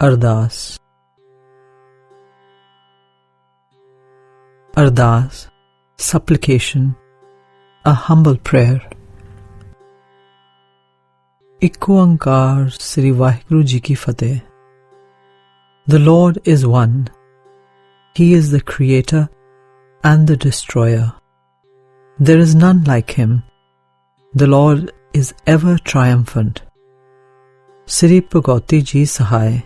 Ardaas. Ardaas, supplication, a humble prayer. एक ओंकार श्री वाहिगुरु जी की फतेह. The Lord is one. He is the creator and the destroyer. There is none like him. The Lord is ever triumphant. Sri Bhagauti Ji Sahai.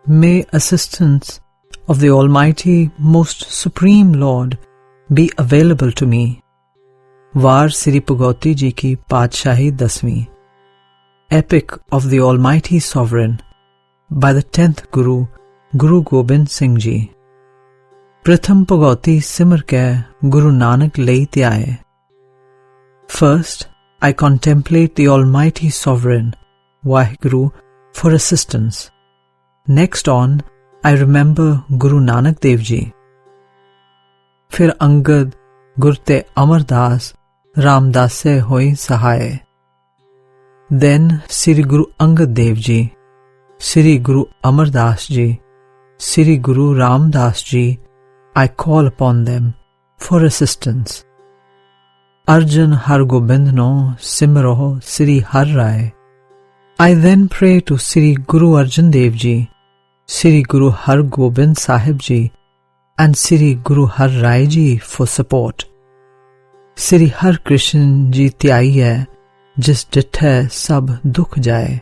May assistance of the Almighty Most Supreme Lord be available to me. Var Sri Bhagauti Ji ki Padshahi Dasmi. Epic of the Almighty Sovereign by the 10th Guru, Guru Gobind Singh Ji. Pratham Bhagauti Simar Ke Guru Nanak Lai Tyaaye. First, I contemplate the Almighty Sovereign, Waheguru, for assistance. Next on, I remember Guru Nanak Dev Ji. Fir Angad Gurte Ardaas Ramdas se hoi Sahai. Then Sri Guru Angad Dev Ji, Sri Guru Ardaas Ji, Sri Guru Ramdas Ji, I call upon them for assistance. Arjan Har Gobind no Simroho Sri Har Rai. I then pray to Sri Guru Arjan Dev Ji, Sri Guru Har Gobind Sahib Ji, and Sri Guru Har Rai Ji for support. Sri Har Krishan Ji Tyaayi hai, jis ditthai sab dukh jaye.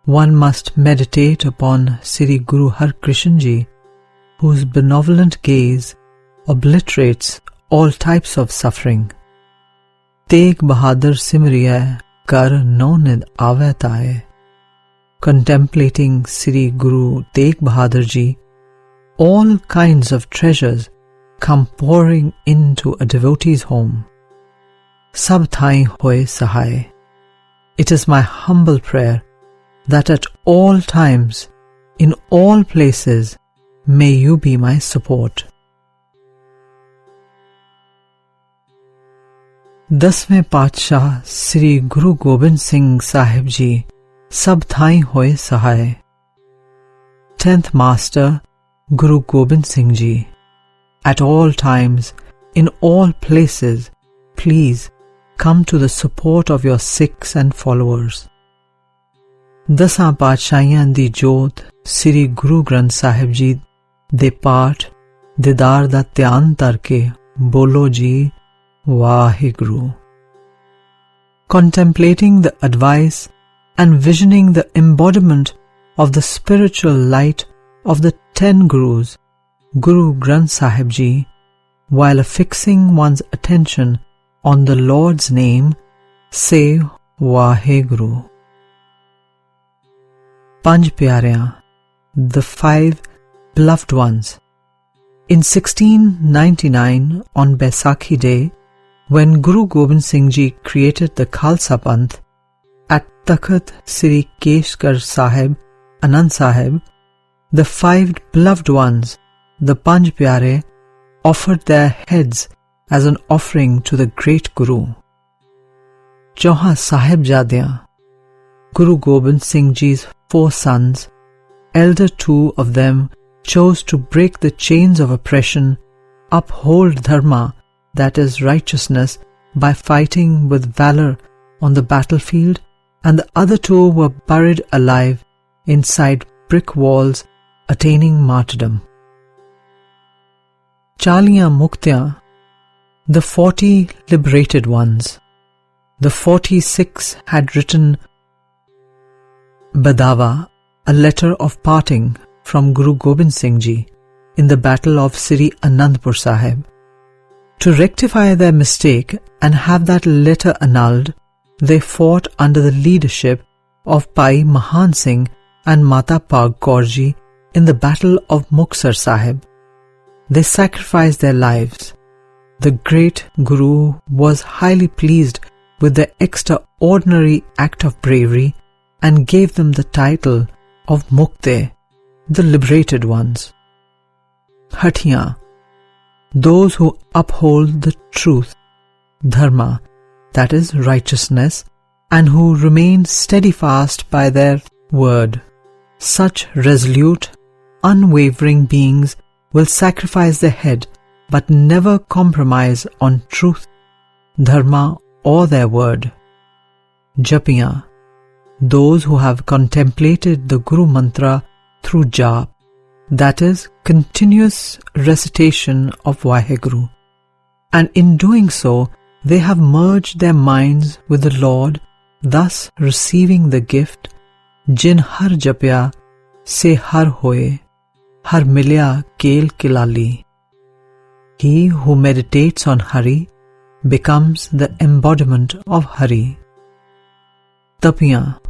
One must meditate upon Sri Guru Har Krishan Ji, whose benevolent gaze obliterates all types of suffering. Teg Bahadur Simriya kar no nid aave taaye. Contemplating Sri Guru Tegh Bahadur Ji, all kinds of treasures come pouring into a devotee's home. Sab thai hoye sahai. It is my humble prayer that at all times, in all places, may you be my support. 10वें पातशाह श्री गुरु गोबिंद सिंह साहिब जी सब Thai होए सहाय. 10th Master Guru Gobind Singh Ji. At all times, in all places, please come to the support of your Sikhs and followers. 10 ਪਾਤਸ਼ਾਹੀਆਂ ਦੀ ਜੋਤ ਸ੍ਰੀ ਗੁਰੂ ਗ੍ਰੰਥ ਸਾਹਿਬ ਜੀ ਦੇ ਪਾਠ ਦੀਦਾਰ ਦਾ ਧਿਆਨ ਧਰ ਕੇ ਬੋਲੋ ਜੀ Waheguru. Contemplating the advice and visioning the embodiment of the spiritual light of the 10 Gurus, Guru Granth Sahib Ji, while affixing one's attention on the Lord's name, say Waheguru. Panj Pyariyan, the 5 beloved ones. In 1699, on Baisakhi Day, when Guru Gobind Singh Ji created the Khalsa Panth at Takhat Sri Keshkar Sahib, Anand Sahib, the 5 beloved ones, the Panj Pyare, offered their heads as an offering to the great Guru. Chauha Sahibzadiyan, Guru Gobind Singh Ji's 4 sons, elder 2 of them chose to break the chains of oppression, uphold dharma, that is righteousness, by fighting with valor on the battlefield, and the other 2 were buried alive inside brick walls, attaining martyrdom. Chaliyan Muktiyan, the 40 liberated ones. The 46 had written Badawa, a letter of parting from Guru Gobind Singh Ji in the battle of Sri Anandpur Sahib. To rectify their mistake and have that letter annulled, they fought under the leadership of Pai Mahan Singh and Mata Pag Kaur Ji in the battle of Muksar Sahib. They sacrificed their lives. The great Guru was highly pleased with their extraordinary act of bravery and gave them the title of Mukte, the liberated ones. Hathiyan, those who uphold the truth, dharma, that is righteousness, and who remain steadfast by their word. Such resolute, unwavering beings will sacrifice their head but never compromise on truth, dharma or their word. Japiyan, those who have contemplated the Guru Mantra through jap, that is, continuous recitation of Waheguru, and in doing so, they have merged their minds with the Lord, thus receiving the gift, Jin har japya se har hoye, har milya kel kilali. He who meditates on Hari becomes the embodiment of Hari. Tapiyan,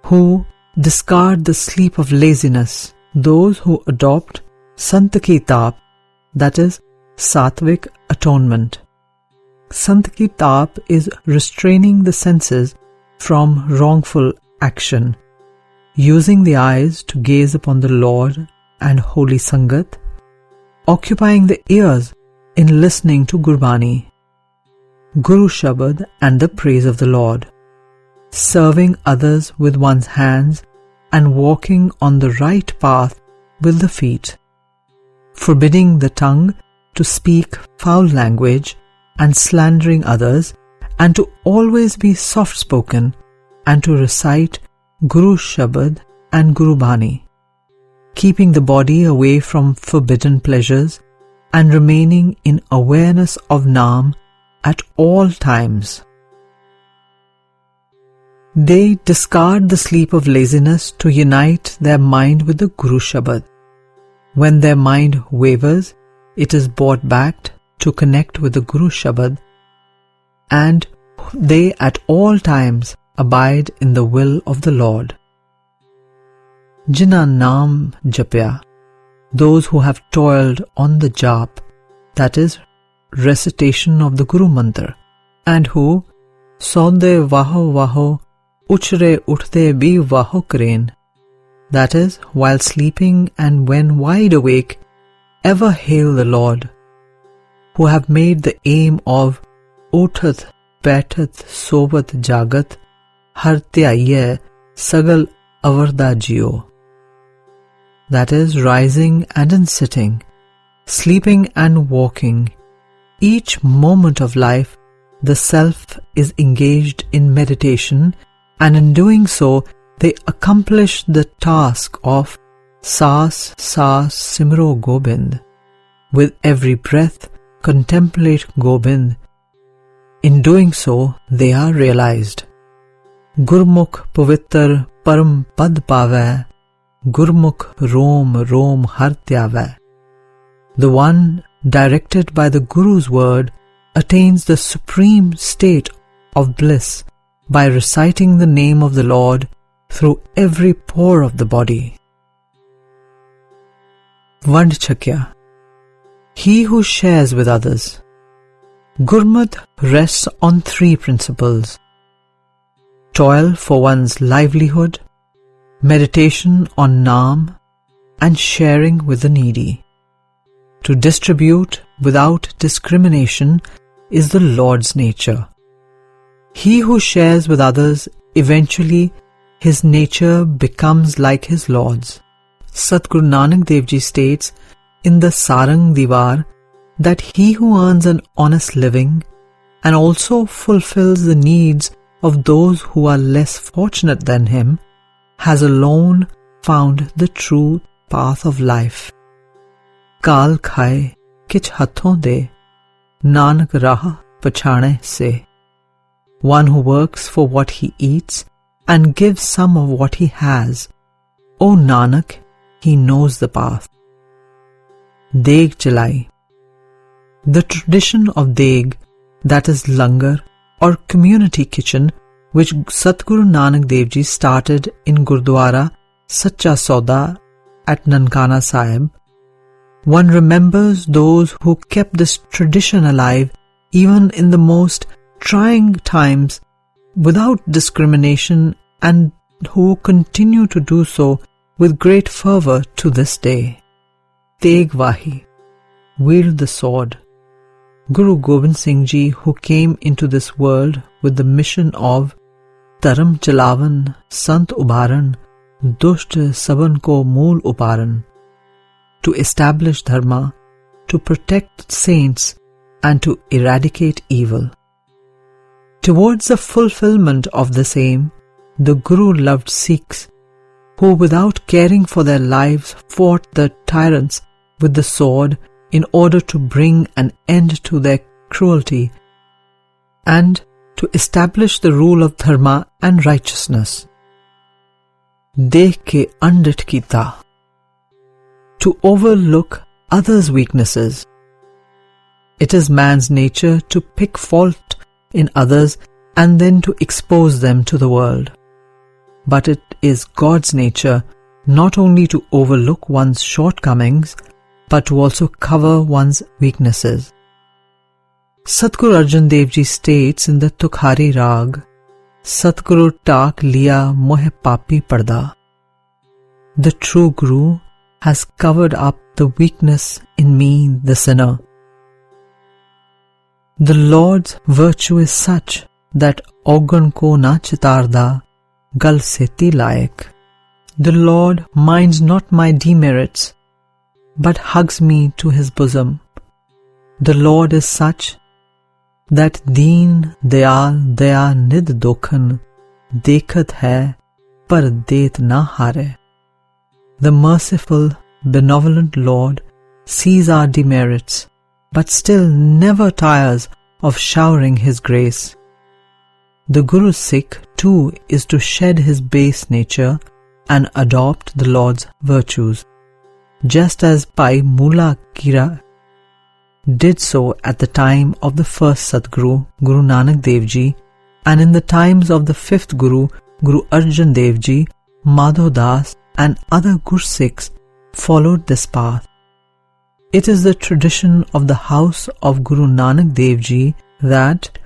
who discard the sleep of laziness, those who adopt Sant ki taap, that is, Sattvic atonement. Sant ki taap is restraining the senses from wrongful action, using the eyes to gaze upon the Lord and Holy Sangat, occupying the ears in listening to Gurbani, Guru Shabad and the praise of the Lord, serving others with one's hands and walking on the right path with the feet, forbidding the tongue to speak foul language and slandering others, and to always be soft-spoken and to recite Guru Shabad and Gurbani, keeping the body away from forbidden pleasures and remaining in awareness of Naam at all times. They discard the sleep of laziness to unite their mind with the Guru Shabad. When their mind wavers, it is brought back to connect with the Guru Shabad, and they at all times abide in the will of the Lord. Jina Naam Japya, those who have toiled on the jap, that is, recitation of the Guru Mantra, and who Sonde Vaho Vaho Uchre Uthte Bhi Vaho Karen, that is, while sleeping and when wide awake, ever hail the Lord, who have made the aim of Uthat Baitat Sobat Jagat Har Tyaiye Sagal Avarda Jio, that is, rising and in sitting, sleeping and walking, each moment of life, the self is engaged in meditation, and in doing so, they accomplish the task of Saas Saas Simro Gobind. With every breath, contemplate Gobind. In doing so, they are realized. Gurmukh Pavitr Param Pad Pavai, Gurmukh Rom Rom Har Tyavai. The one directed by the Guru's word attains the supreme state of bliss by reciting the name of the Lord through every pore of the body. Vandchakya, he who shares with others. Gurmat rests on three principles: toil for one's livelihood, meditation on Naam, and sharing with the needy. To distribute without discrimination is the Lord's nature. He who shares with others, eventually his nature becomes like his Lord's. Satguru Nanak Dev Ji states in the Sarang Diwar that he who earns an honest living and also fulfills the needs of those who are less fortunate than him has alone found the true path of life. Kaal khaye kich hathon de, Nanak rah pachane se. One who works for what he eats and gives some of what he has. O Nanak, he knows the path. Deg Jalai. The tradition of Deg, that is langar or community kitchen, which Satguru Nanak Dev Ji started in Gurdwara Sacha Sauda at Nankana Sahib. One remembers those who kept this tradition alive even in the most trying times without discrimination, and who continue to do so with great fervor to this day. Teg Wahi, wield the sword. Guru Gobind Singh Ji, who came into this world with the mission of Dharam Chalavan, Sant Ubharan, दुष्ट सबन को मूल उपारण, to establish dharma, to protect saints, and to eradicate evil. Towards the fulfillment of the same, the Guru loved Sikhs, who without caring for their lives fought the tyrants with the sword in order to bring an end to their cruelty and to establish the rule of dharma and righteousness. Dekh ke andit kita, to overlook others' weaknesses. It is man's nature to pick fault in others and then to expose them to the world. But it is God's nature not only to overlook one's shortcomings, but to also cover one's weaknesses. Satguru Arjan Dev Ji states in the Tukhari Rag, Satguru tak liya mohe papi parda. The true Guru has covered up the weakness in me, the sinner. The Lord's virtue is such that augan ko na chitarda, gal seti layak. The Lord minds not my demerits, but hugs me to his bosom. The Lord is such that Deen Dayal Daya Nid Dokhan dekhat hai par det na hare. The merciful, benevolent Lord sees our demerits, but still never tires of showering his grace. The Guru's Sikh too is to shed his base nature and adopt the Lord's virtues, just as Bhai Mula Kira did so at the time of the first Sadguru, Guru Nanak Dev Ji, and in the times of the fifth Guru, Guru Arjan Dev Ji, Madho Das, and other Gursikhs followed this path. It is the tradition of the house of Guru Nanak Dev Ji that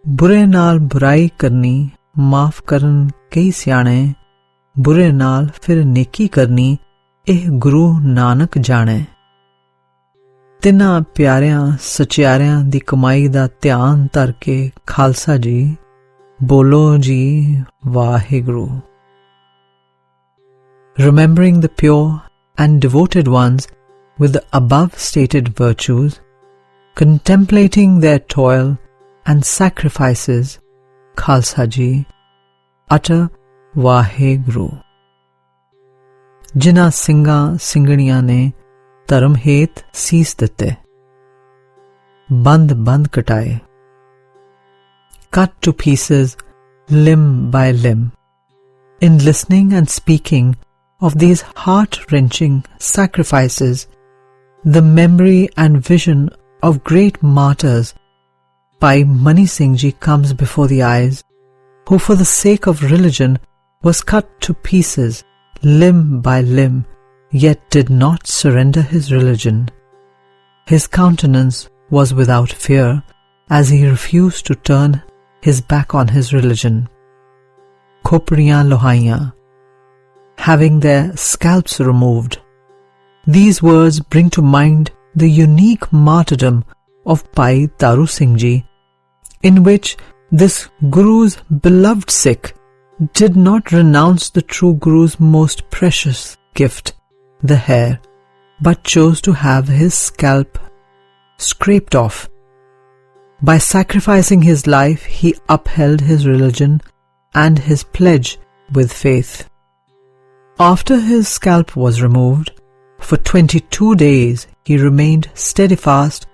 Bure naal burai karni, maaf karan kei siane, Bure naal fir neki karni, eh Guru Nanak jane. ਤਿੰਨਾਂ ਪਿਆਰਿਆਂ ਸਚਿਆਰਿਆਂ ਦੀ ਕਮਾਈ ਦਾ ਧਿਆਨ ਧਰ ਕੇ ਖਾਲਸਾ ਜੀ ਬੋਲੋ ਜੀ Waheguru. Remembering the pure and devoted ones with the above stated virtues, contemplating their toil and sacrifices, Khalsa ji utter Waheguru. ਜਿਨ੍ਹਾਂ ਸਿੰਘਾਂ ਸਿੰਘਣੀਆਂ ਨੇ ਧਰਮ ਹੇਤ ਸੀਸ ਦਿੱਤੇ, ਬੰਦ ਕਟਾਏ, cut to pieces limb by limb. In listening and speaking of these heart-wrenching sacrifices, the memory and vision of great martyrs Bhai Mani Singh Ji comes before the eyes, who for the sake of religion was cut to pieces limb by limb, yet did not surrender his religion. His countenance was without fear, as he refused to turn his back on his religion. Khopriyan lohaiyan, having their scalps removed. These words bring to mind the unique martyrdom of Bhai Taru Singh Ji, in which this Guru's beloved Sikh did not renounce the true Guru's most precious gift, the hair, but chose to have his scalp scraped off. By sacrificing his life, he upheld his religion and his pledge with faith. After his scalp was removed, for 22 days he remained steadfast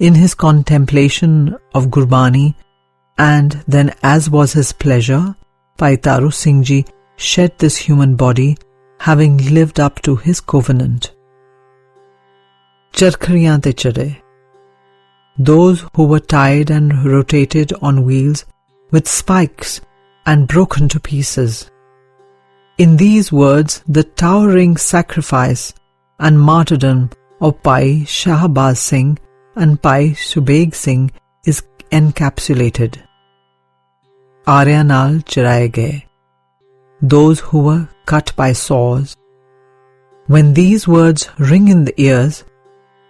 in his contemplation of Gurbani, and then, as was his pleasure, Bhai Taru Singh Ji shed this human body, having lived up to his covenant. Charkhariyan te chade, those who were tied and rotated on wheels with spikes and broken to pieces. In these words, the towering sacrifice and martyrdom of Bhai Shahbaz Singh and Bhai Subeg Singh is encapsulated. Arya naal chiraye gaye, those who were cut by saws. When these words ring in the ears,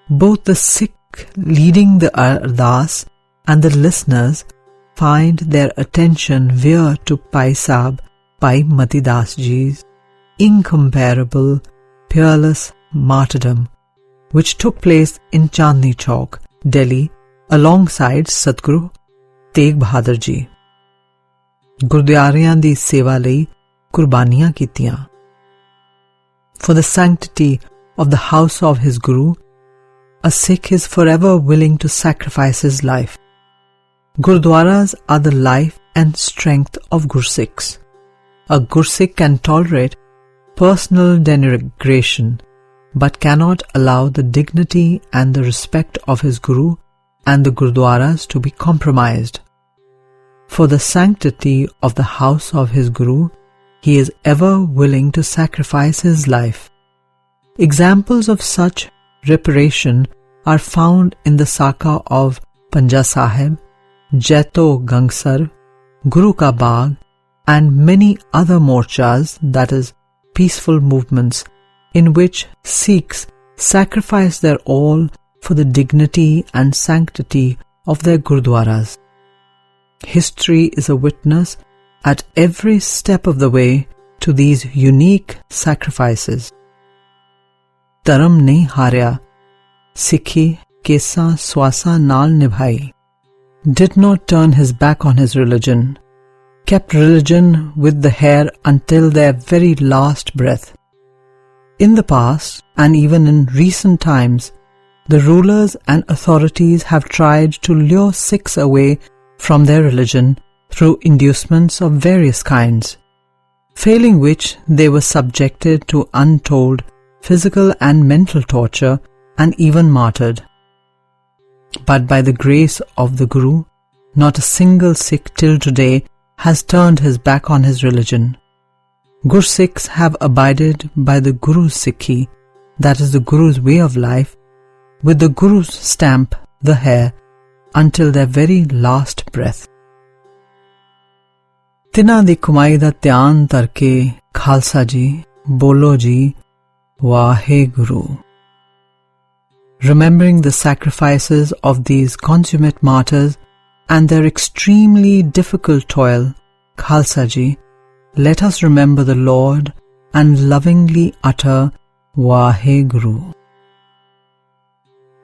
both the Sikh leading the Ardaas and the listeners find their attention veer to Bhai Sahib, Bhai Matidas Ji's incomparable, peerless martyrdom which took place in Chandni Chowk, Delhi, alongside Satguru Tegh Bahadur Ji. ਗੁਰਦੁਆਰਿਆਂ ਦੀ ਸੇਵਾ ਲਈ ਕੁਰਬਾਨੀਆਂ ਕੀਤੀਆਂ. For the sanctity of the house of his Guru, a Sikh is forever willing to sacrifice his life. Gurdwaras are the life and strength of Gursikhs. A Gursikh can tolerate personal denigration, but cannot allow the dignity and the respect of his Guru and the Gurdwaras to be compromised. For the sanctity of the house of his Guru, he is ever willing to sacrifice his life. Examples of such reparation are found in the Saka of Panja Sahib, Jaito Gangsar, Guru Ka Bagh, and many other morchas, that is, peaceful movements, in which Sikhs sacrifice their all for the dignity and sanctity of their Gurdwaras. History is a witness at every step of the way to these unique sacrifices. Dharam nahi harya, Sikhi kesa swasa naal nibhai. Did not turn his back on his religion, kept religion with the hair until their very last breath. In the past, and even in recent times, the rulers and authorities have tried to lure Sikhs away from their religion through inducements of various kinds, failing which they were subjected to untold physical and mental torture and even martyred. But by the grace of the Guru, not a single Sikh till today has turned his back on his religion. Gursikhs have abided by the Guru's Sikhi, that is the Guru's way of life, with the Guru's stamp, the hair, until their very last breath. तिना दी कमाई दा ध्यान धरके खालसा जी बोलो जी Waheguru. Remembering the sacrifices of these consummate martyrs and their extremely difficult toil, Khalsa ji, let us remember the Lord and lovingly utter Waheguru.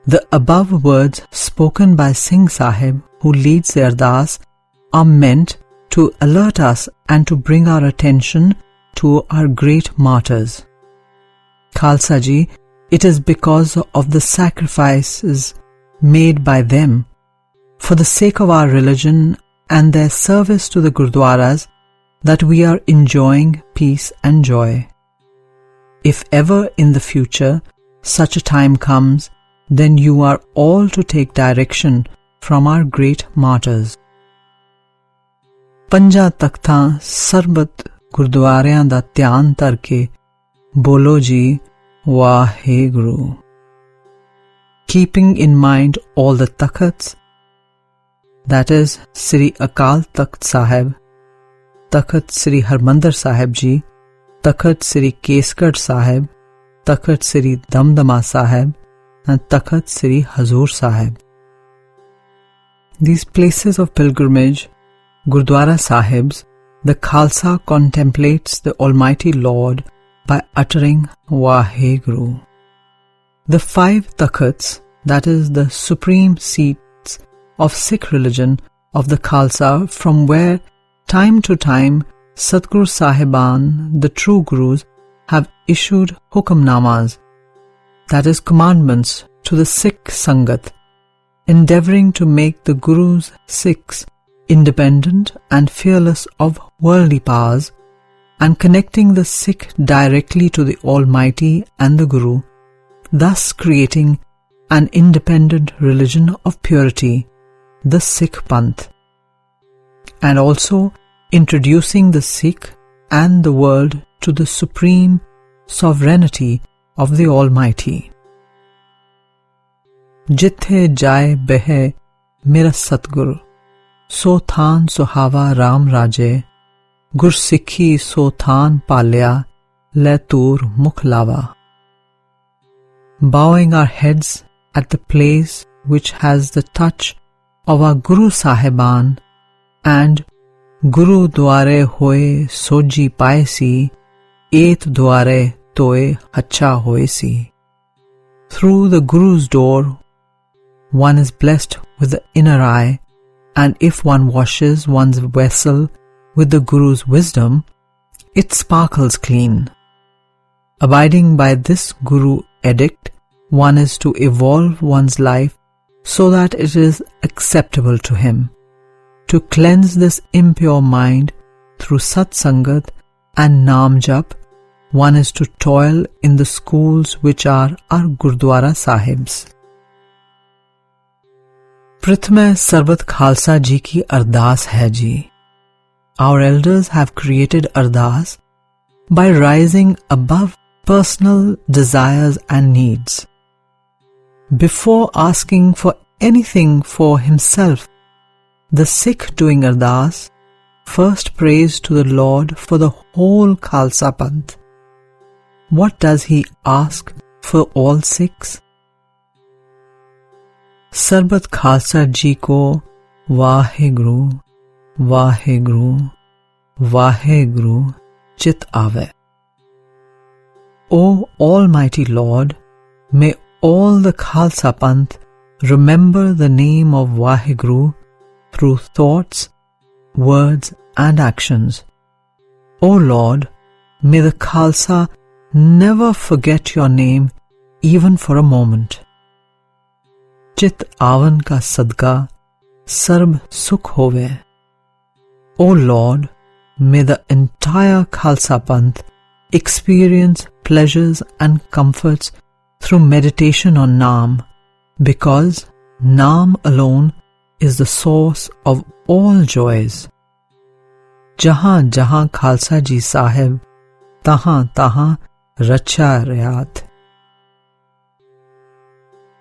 The above words spoken by Singh Sahib, who leads the Ardaas, are meant to alert us and to bring our attention to our great martyrs. Khalsa ji, it is because of the sacrifices made by them for the sake of our religion and their service to the Gurdwaras that we are enjoying peace and joy. If ever in the future such a time comes, then you are all to take direction from our great martyrs. Panja Takhtan Sarbat Gurdwariyan da dhyan tarke bolo ji Waheguru. Keeping in mind all the takhats, that is Sri Akal Takht Sahib, Takhat Sri Harmandir Sahib Ji, Takhat Sri Kesgarh Sahib, Takhat Sri Damdama Sahib, and Takhat Sri Hazur Sahib. These places of pilgrimage, Gurdwara Sahibs, the Khalsa contemplates the Almighty Lord by uttering Waheguru. The 5 takhats, that is the supreme seats of Sikh religion of the Khalsa, from where time to time Satguru Sahiban, the true Gurus, have issued hukamnamas, that is commandments, to the Sikh Sangat, endeavouring to make the Guru's Sikhs independent and fearless of worldly powers, and connecting the Sikh directly to the Almighty and the Guru, thus creating an independent religion of purity, the Sikh Panth, and also introducing the Sikh and the world to the supreme sovereignty of the Almighty. Jithe jai behe mera Satgur, so than suhava Ram Raje, Gur Sikhi so than palya, le tur mukh lava. Bowing our heads at the place which has the touch of our Guru Sahiban and Guru Dware Hoye Soji Paisi, et dware toe hacha hoesi. Through the Guru's door, one is blessed with the inner eye, and if one washes one's vessel with the Guru's wisdom, it sparkles clean. Abiding by this Guru edict, one is to evolve one's life so that it is acceptable to him. To cleanse this impure mind through Satsangat and Naam Jap, one is to toil in the schools which are our Gurdwara Sahibs. Prithme Sarbat Khalsa Ji ki Ardaas hai ji. Our elders have created Ardaas by rising above personal desires and needs. Before asking for anything for himself, the Sikh doing Ardaas first prays to the Lord for the whole Khalsa Panth. What does he ask for all Sikhs? Sarbat Khalsa Ji ko Waheguru, Waheguru, Waheguru chit aave. O Almighty Lord, may all the Khalsa Panth remember the name of Waheguru through thoughts, words and actions. O Lord, may the Khalsa never forget your name even for a moment. Chit avan ka sadka sarb sukh hove. O Lord, may the entire Khalsa Panth experience pleasures and comforts through meditation on Naam, because Naam alone is the source of all joys. Jahan jahan Khalsa Ji Sahib, tahan tahan racha rayat.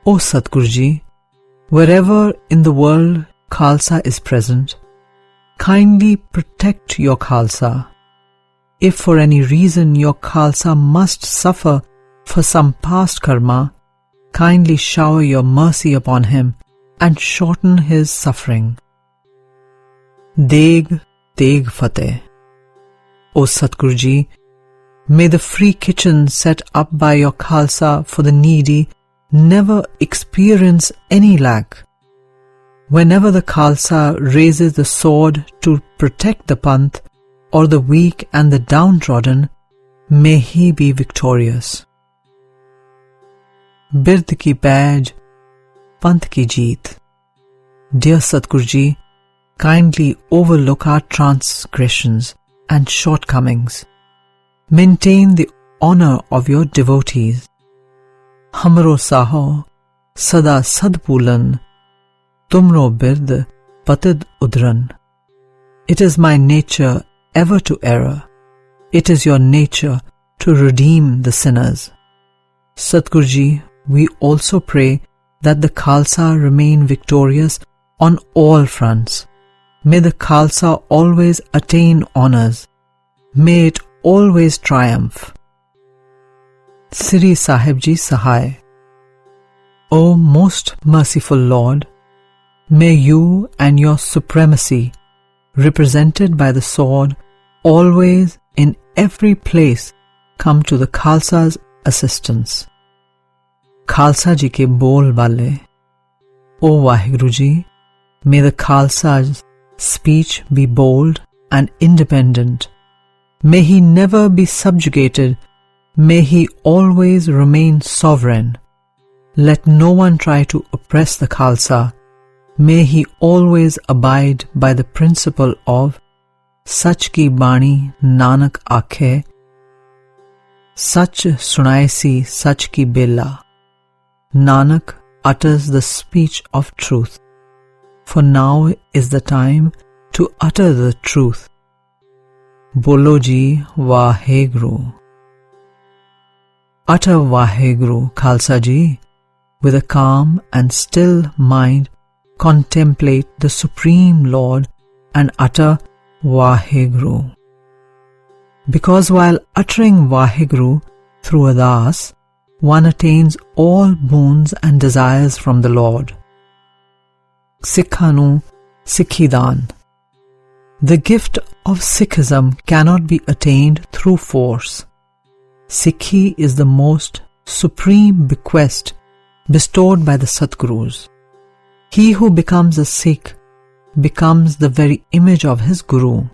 O Satguru Ji, wherever in the world Khalsa is present, kindly protect your Khalsa. If for any reason your Khalsa must suffer for some past karma, kindly shower your mercy upon him and shorten his suffering. Deg Deg Fateh. O Satguru Ji, may the free kitchen set up by your Khalsa for the needy never experience any lack. Whenever the Khalsa raises the sword to protect the Panth or the weak and the downtrodden, may he be victorious. Bird ki paj, Panth ki jeet. Dear Satguru Ji, kindly overlook our transgressions and shortcomings. Maintain the honor of your devotees. Hamro saho, sada sadpulan, tumro bird patid udran. It is my nature ever to err. It is your nature to redeem the sinners. Satguru Ji, we also pray that the Khalsa remain victorious on all fronts. May the Khalsa always attain honors. May it always triumph. Sri Sahib Ji Sahai. O most merciful Lord, may you and your supremacy, represented by the sword, always in every place come to the Khalsa's assistance. Khalsa Ji ke bol bale. O Waheguru Ji, may the Khalsa's speech be bold and independent. May he never be subjugated. May he always remain sovereign. Let no one try to oppress the Khalsa. May he always abide by the principle of Sach ki Bani Nanak Aakhe, Sach Sunaisi Sach ki Bela. Nanak utters the speech of truth. For now is the time to utter the truth. Bolo ji Waheguru. Utter Waheguru, Khalsa Ji. With a calm and still mind, contemplate the Supreme Lord and utter Waheguru. Because while uttering Waheguru through Ardaas, one attains all boons and desires from the Lord. Sikhanu Sikhidan. The gift of Sikhism cannot be attained through force. Sikhi is the most supreme bequest bestowed by the Satgurus. He who becomes a Sikh becomes the very image of his Guru.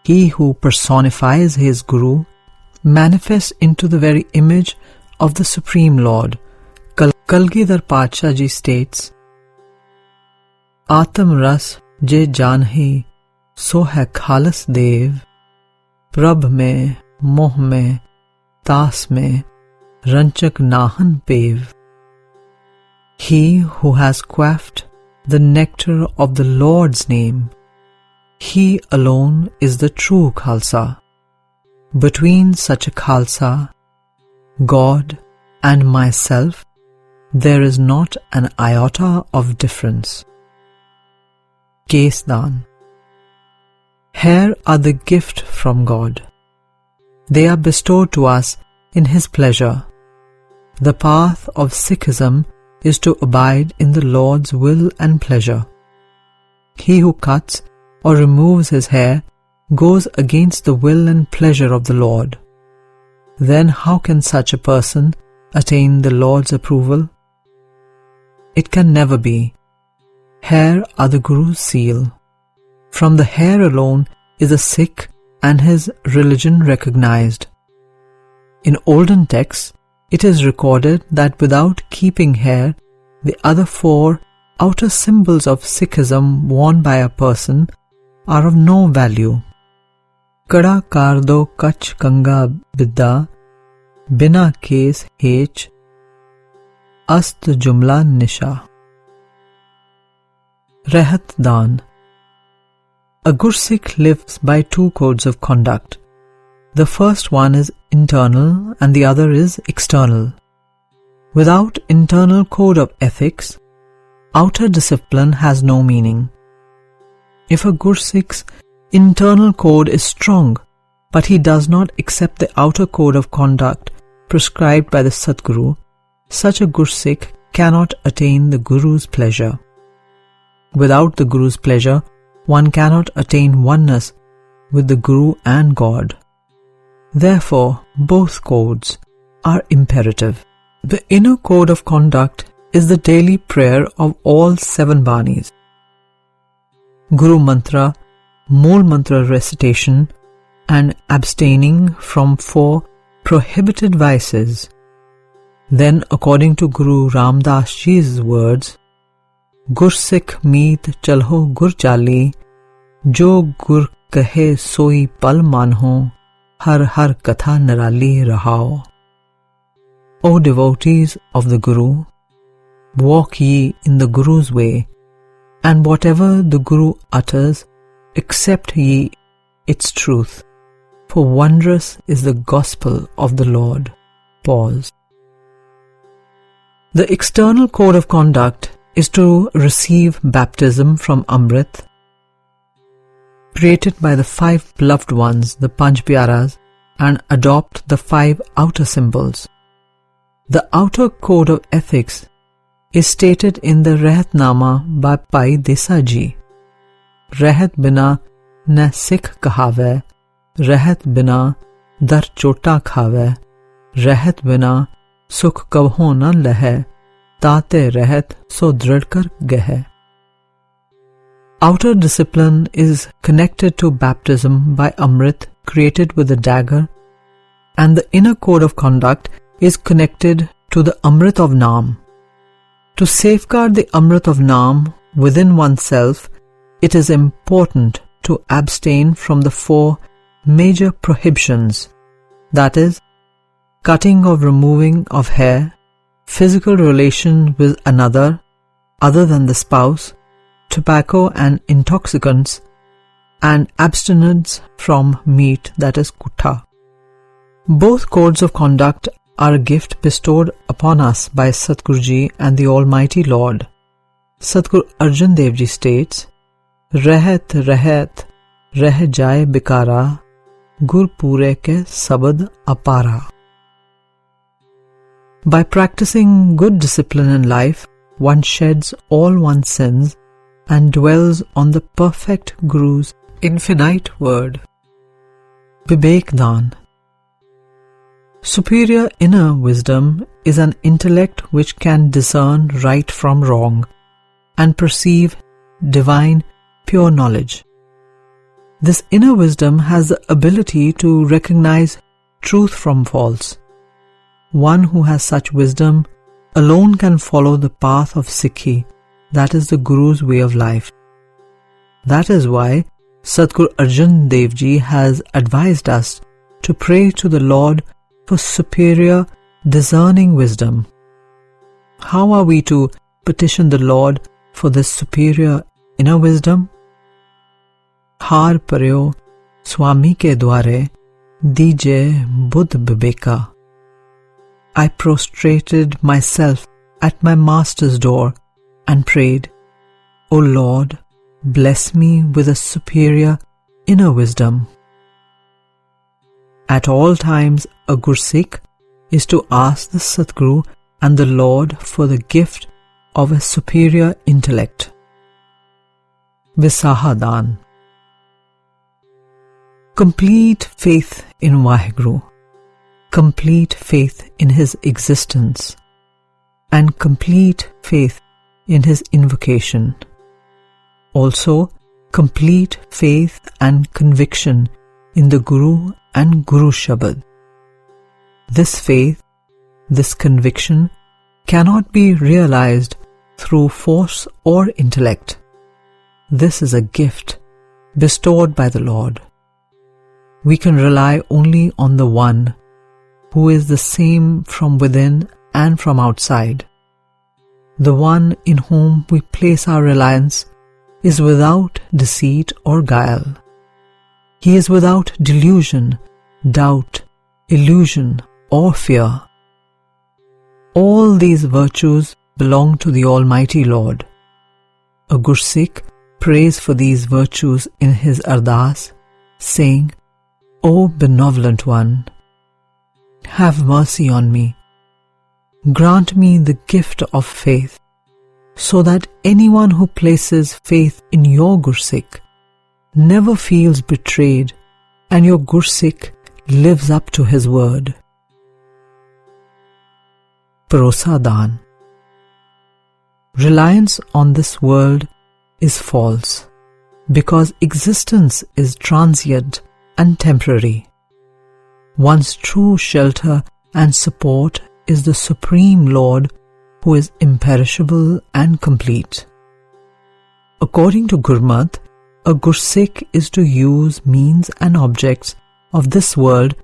He who personifies his Guru manifests into the very image of the Supreme Lord. Kalgidhar Pacha ji states, Atam ras je janhi so hai khalas dev, prabh mein, moh mein, tas mein, ranchak nahan pev. He who has quaffed the nectar of the Lord's name, he alone is the true Khalsa. Between such a Khalsa, God and myself, there is not an iota of difference. Kesdan. Hair are the gift from God. They are bestowed to us in His pleasure. The path of Sikhism is to abide in the Lord's will and pleasure. He who cuts or removes his hair goes against the will and pleasure of the Lord. Then how can such a person attain the Lord's approval? It can never be. Hair are the Guru's seal. From the hair alone is a Sikh and his religion recognized. In olden texts, it is recorded that without keeping hair, the other four outer symbols of Sikhism worn by a person are of no value. Kada kardo kach kanga bidda, bina kes hech, ast jumla nisha. Rehat Dan. A Gursikh lives by two codes of conduct. The first one is internal and the other is external. Without internal code of ethics, outer discipline has no meaning. If a Gursikh's internal code is strong, but he does not accept the outer code of conduct prescribed by the Satguru, such a Gursikh cannot attain the Guru's pleasure. Without the Guru's pleasure, one cannot attain oneness with the Guru and God. Therefore, both codes are imperative. The inner code of conduct is the daily prayer of all 7 Banis. Guru Mantra, Mool Mantra recitation, and abstaining from 4 prohibited vices. Then, according to Guru Ramdas Ji's words, Gursikh meet chalho gur chali, jo gur kahe soi pal manho, har har katha narali rahao. O devotees of the Guru, walk ye in the Guru's way, and whatever the Guru utters, accept ye its truth, for wondrous is the gospel of the Lord. Pause. The external code of conduct is to receive baptism from Amrit, created by the 5 beloved ones, the Panch Pyaras, and adopt the 5 outer symbols. The outer code of ethics is stated in the Rehatnama by Pai Desa Ji. Rehat bina na Sikh kahave, rehat bina dar chota khave, rehat bina sukh kabho na lehe, tate rehat so drid kar gehe. Outer discipline is connected to baptism by Amrit created with a dagger, and the inner code of conduct is connected to the Amrit of Naam. To safeguard the Amrit of Naam within oneself, it is important to abstain from the 4 major prohibitions, that is, cutting or removing of hair, physical relation with another other than the spouse, tobacco and intoxicants, and abstinence from meat, that is kutha. Both codes of conduct are a gift bestowed upon us by Satguruji and the Almighty Lord. Satguru Arjan Dev Ji states, Rehat rehat reh jaye bikara, gur pure ke sabad apara. By practicing good discipline in life, one sheds all one's sins and dwells on the perfect Guru's infinite word. Vivek Dan. Superior inner wisdom is an intellect which can discern right from wrong and perceive divine, pure knowledge. This inner wisdom has the ability to recognize truth from false. One who has such wisdom alone can follow the path of Sikhi, that is the Guru's way of life. That is why Sadguru Arjan Dev Ji has advised us to pray to the Lord for superior, discerning wisdom. How are we to petition the Lord for this superior inner wisdom? Har paryo Swami ke dware dije buddh bibeka. I prostrated myself at my master's door and prayed, O Lord, bless me with a superior inner wisdom. At all times, a Gursikh is to ask the Sadguru and the Lord for the gift of a superior intellect. Visahadan. Complete faith in Waheguru, complete faith in His existence, and complete faith in His invocation. Also, complete faith and conviction in the Guru and Guru Shabad. This faith, this conviction cannot be realized through force or intellect. This is a gift bestowed by the Lord. We can rely only on the One who is the same from within and from outside. The One in whom we place our reliance is without deceit or guile. He is without delusion, doubt, illusion, or fear. All these virtues belong to the Almighty Lord. A Gursikh prays for these virtues in his Ardaas, saying, O Benevolent One, have mercy on me. Grant me the gift of faith, so that anyone who places faith in your Gursikh never feels betrayed, and your Gursikh lives up to his word. Parosadan. Reliance on this world is false, because existence is transient and temporary. One's true shelter and support is the Supreme Lord, who is imperishable and complete. According to Gurmat, a Gursikh is to use means and objects of this world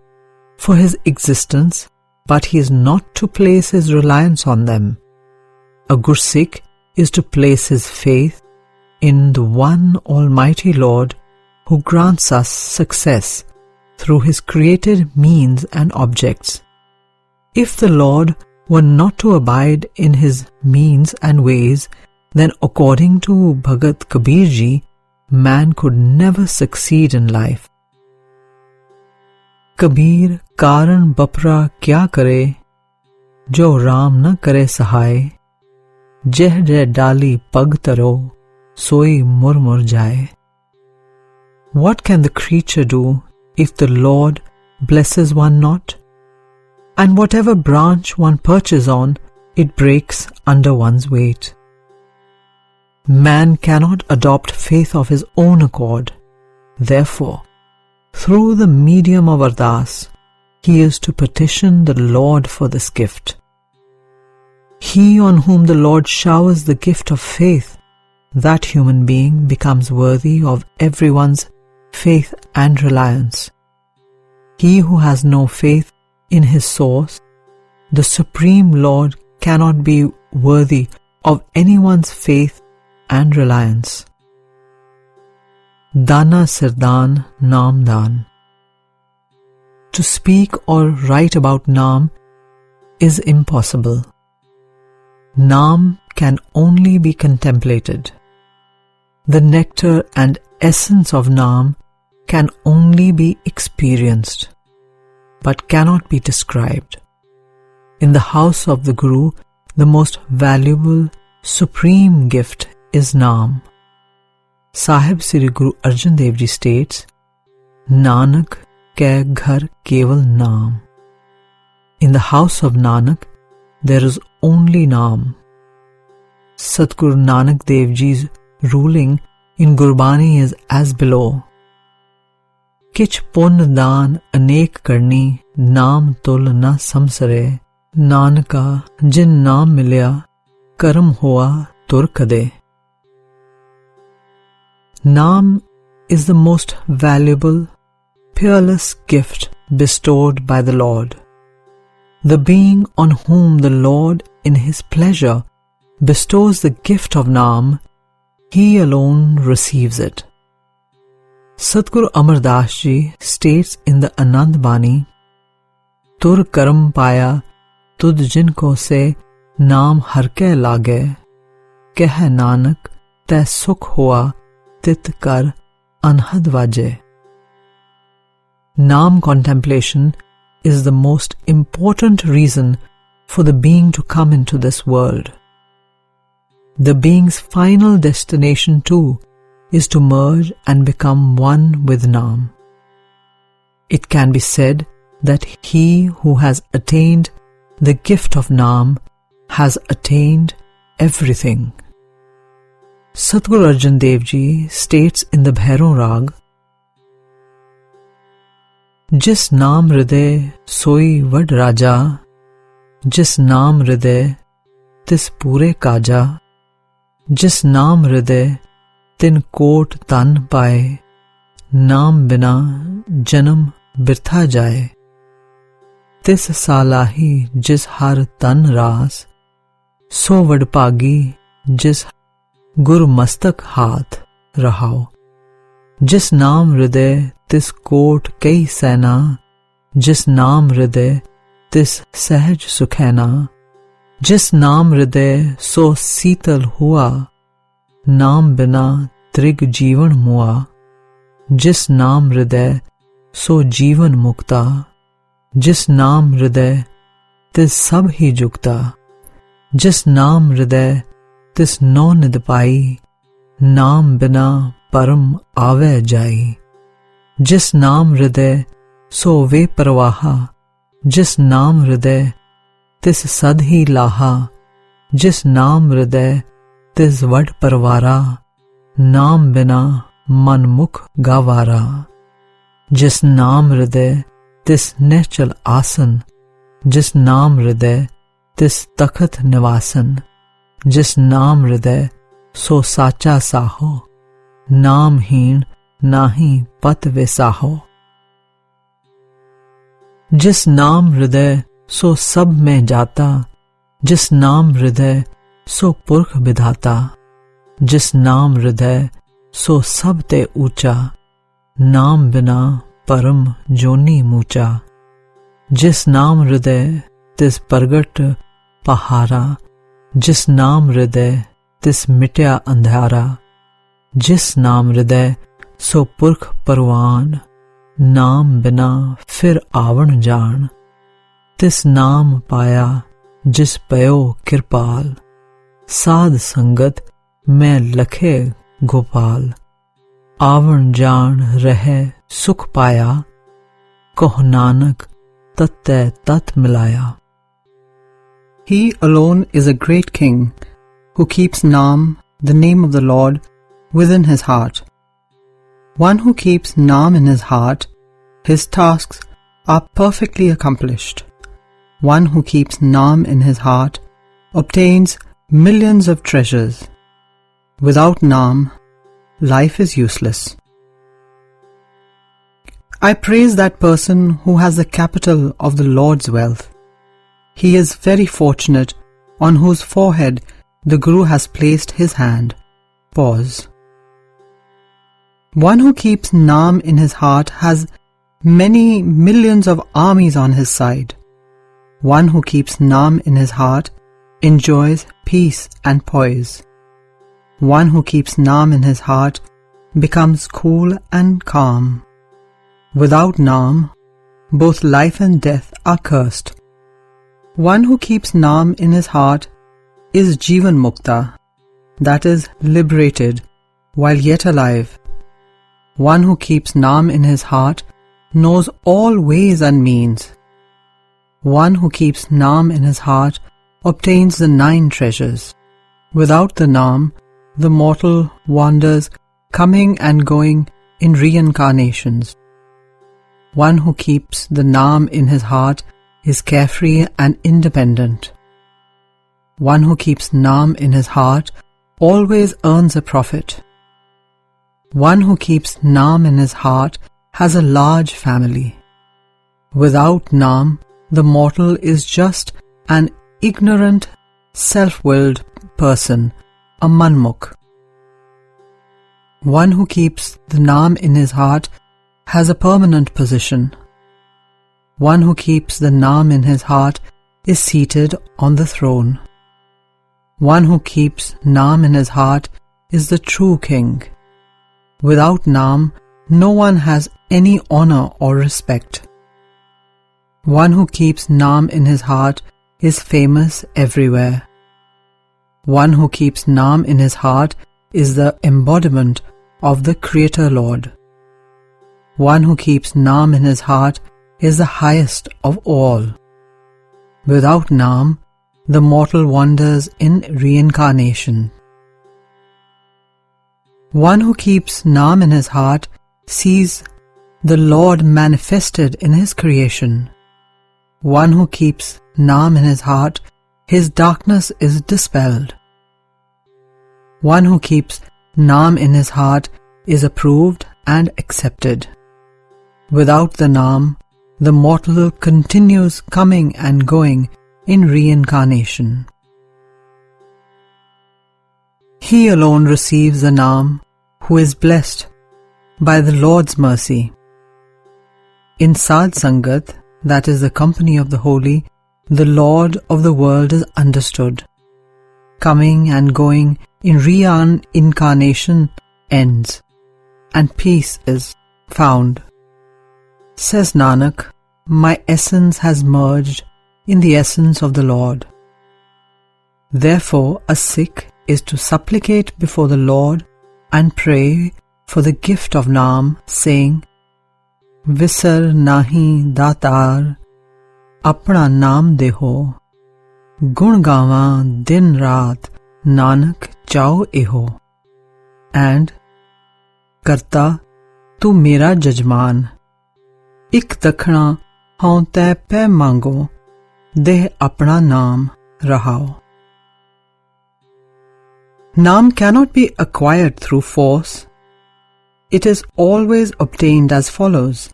for his existence, but he is not to place his reliance on them. A Gursikh is to place his faith in the one Almighty Lord who grants us success through His created means and objects. If the Lord were not to abide in His means and ways, then according to Bhagat Kabir Ji, man could never succeed in life. Kabir karan bapra kya kare, jo Ram na kare sahay, jeh jeh dali pag taro, soi murmur jaye. What can the creature do if the Lord blesses one not? And whatever branch one perches on, it breaks under one's weight. Man cannot adopt faith of his own accord. Therefore, through the medium of Ardaas, he is to petition the Lord for this gift. He on whom the Lord showers the gift of faith, that human being becomes worthy of everyone's faith and reliance. He who has no faith in his source, the Supreme Lord, cannot be worthy of anyone's faith and reliance. Dana Sirdan Naam Dan. To speak or write about Naam is impossible. Naam can only be contemplated. The nectar and essence of Naam can only be experienced, but cannot be described. In the house of the Guru, the most valuable, supreme gift is Naam. Sahib Sri Guru Arjan Dev Ji states, Nanak ke ghar keval naam. In the house of Nanak, there is only Naam. Satguru Nanak Dev Ji's ruling in Gurbani is as below. Kich pun daan anek karni, naam tul na samsare, Nanaka jin naam milya, karam hoa tur kade. Naam is the most valuable, peerless gift bestowed by the Lord. The being on whom the Lord in His pleasure bestows the gift of Naam, he alone receives it. Satguru Ardaas Ji states in the Anand Bani, Tur karam paya, tud jinko se naam har ke lage, keh Nanak te sukh hua, tit kar anhad vaje. Naam contemplation is the most important reason for the being to come into this world. The being's final destination too is to merge and become one with Naam. It can be said that he who has attained the gift of Naam has attained everything. Satguru Arjan Dev Ji states in the Bhairav Rag, Jis naam hriday soi vad raja, Jis naam hriday tis pure kaja, Jis naam hriday tin kot tan paye, Naam bina janam birtha jaye. Tis salahi jis har tan ras, So vadpagi jis gur mastak haath rahao. Jis naam hriday tis kot kei sena, Jis naam hriday tis sahaj sukhena, Jis naam hriday so seetal hua, Naam bina trig jeevan mua, Jis naam hriday so jeevan mukta, Jis naam hriday tis sab hi jukta, Jis naam hriday tis no nid pai, Naam bina param ave jai. Jis naam hriday so ve parwaha, Jis naam hriday tis sad hi laha, Jis naam hriday tis vad parvara, Naam bina man mukh gavara. Jis naam hriday tis nechal asan, Jis naam hriday tis takhat nivasan, Jis naam hriday so sacha saho, Naam heen nahi pat vesaho. Jis naam hriday so sab mein jata, Jis naam hriday so purkh bidhata, Jis naam hriday so sab te ऊंचा, Naam bina param joni mucha. Jis naam hriday tis pargat pahara, Jis naam hriday tis mitya andhara, Jis naam hriday so purkh parwan, Naam bina fir avan jaan. Tis naam paya jis payo kirpal, Saad sangat mein lakhe gopal. Avan jaan rahe sukh paya, Koh Nanak tatte tat milaya. He alone is a great king who keeps Naam, the name of the Lord, within his heart. One who keeps Naam in his heart, his tasks are perfectly accomplished. One who keeps Naam in his heart obtains millions of treasures. Without Naam, life is useless. I praise that person who has the capital of the Lord's wealth. He is very fortunate on whose forehead the Guru has placed his hand. Pause. One who keeps Naam in his heart has many millions of armies on his side. One who keeps Naam in his heart enjoys peace and poise. One who keeps Naam in his heart becomes cool and calm. Without Naam, both life and death are cursed. One who keeps Naam in his heart is Jeevan Mukta, that is, liberated while yet alive. One who keeps Naam in his heart knows all ways and means. One who keeps Naam in his heart obtains the 9 treasures. Without the Naam, the mortal wanders, coming and going in reincarnations. One who keeps the Naam in his heart is carefree and independent. One who keeps Naam in his heart always earns a profit. One who keeps Naam in his heart has a large family. Without Naam, the mortal is just an ignorant, self-willed person, a manmukh. One who keeps the Naam in his heart has a permanent position. One who keeps the Naam in his heart is seated on the throne. One who keeps Naam in his heart is the true king. Without Naam, no one has any honor or respect. One who keeps Naam in his heart is famous everywhere. One who keeps Naam in his heart is the embodiment of the Creator Lord. One who keeps Naam in his heart is the highest of all. Without Naam, the mortal wanders in reincarnation. One who keeps Naam in his heart sees the Lord manifested in his creation. One who keeps Naam in his heart, his darkness is dispelled. One who keeps Naam in his heart is approved and accepted. Without the Naam, the mortal continues coming and going in reincarnation. He alone receives the Naam who is blessed by the Lord's mercy. In Sad Sangat, that is the company of the holy, the Lord of the world is understood. Coming and going in reincarnation ends, and peace is found. Says Nanak, my essence has merged in the essence of the Lord. Therefore, a Sikh is to supplicate before the Lord and pray for the gift of Naam, saying, Visar nahi datar, apna naam deho, gun gawa din raat, Nanak chao eho. And, Karta, tu mera jajman, ik dakhna haun tੈ pੈ mango, deh apna naam rahao. Naam cannot be acquired through force. It is always obtained as follows.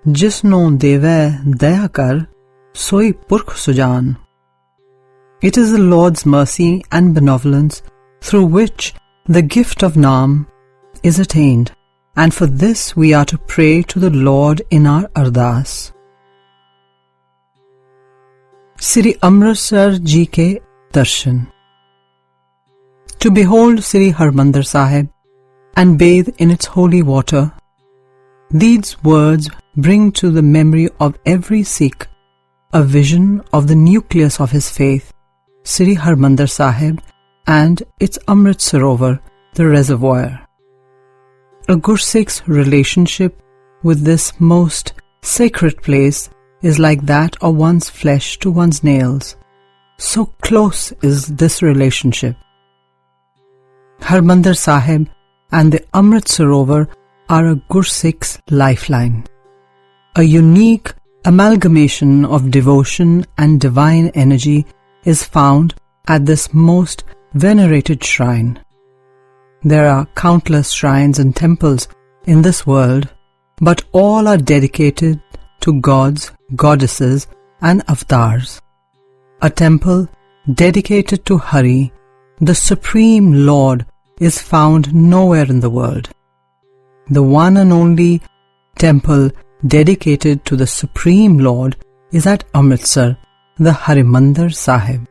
Jisno deve daya kar, soi purkh sujan. It is the Lord's mercy and benevolence through which the gift of Naam is attained, and for this we are to pray to the Lord in our Ardaas. Sri Amritsar Ji ke Darshan. To behold Sri Harmandir Sahib and bathe in its holy water, these words bring to the memory of every Sikh a vision of the nucleus of his faith, Sri Harmandir Sahib, and its Amrit Sarovar, the reservoir. A Gursikh's relationship with this most sacred place is like that of one's flesh to one's nails. So close is this relationship. Harmandir Sahib and the Amrit Sarovar are a Gursikh's lifeline. A unique amalgamation of devotion and divine energy is found at this most venerated shrine. There are countless shrines and temples in this world, but all are dedicated to gods, goddesses and avatars. A temple dedicated to Hari, the Supreme Lord, is found nowhere in the world. The one and only temple dedicated to the Supreme Lord is at Amritsar, the Harmandir Sahib.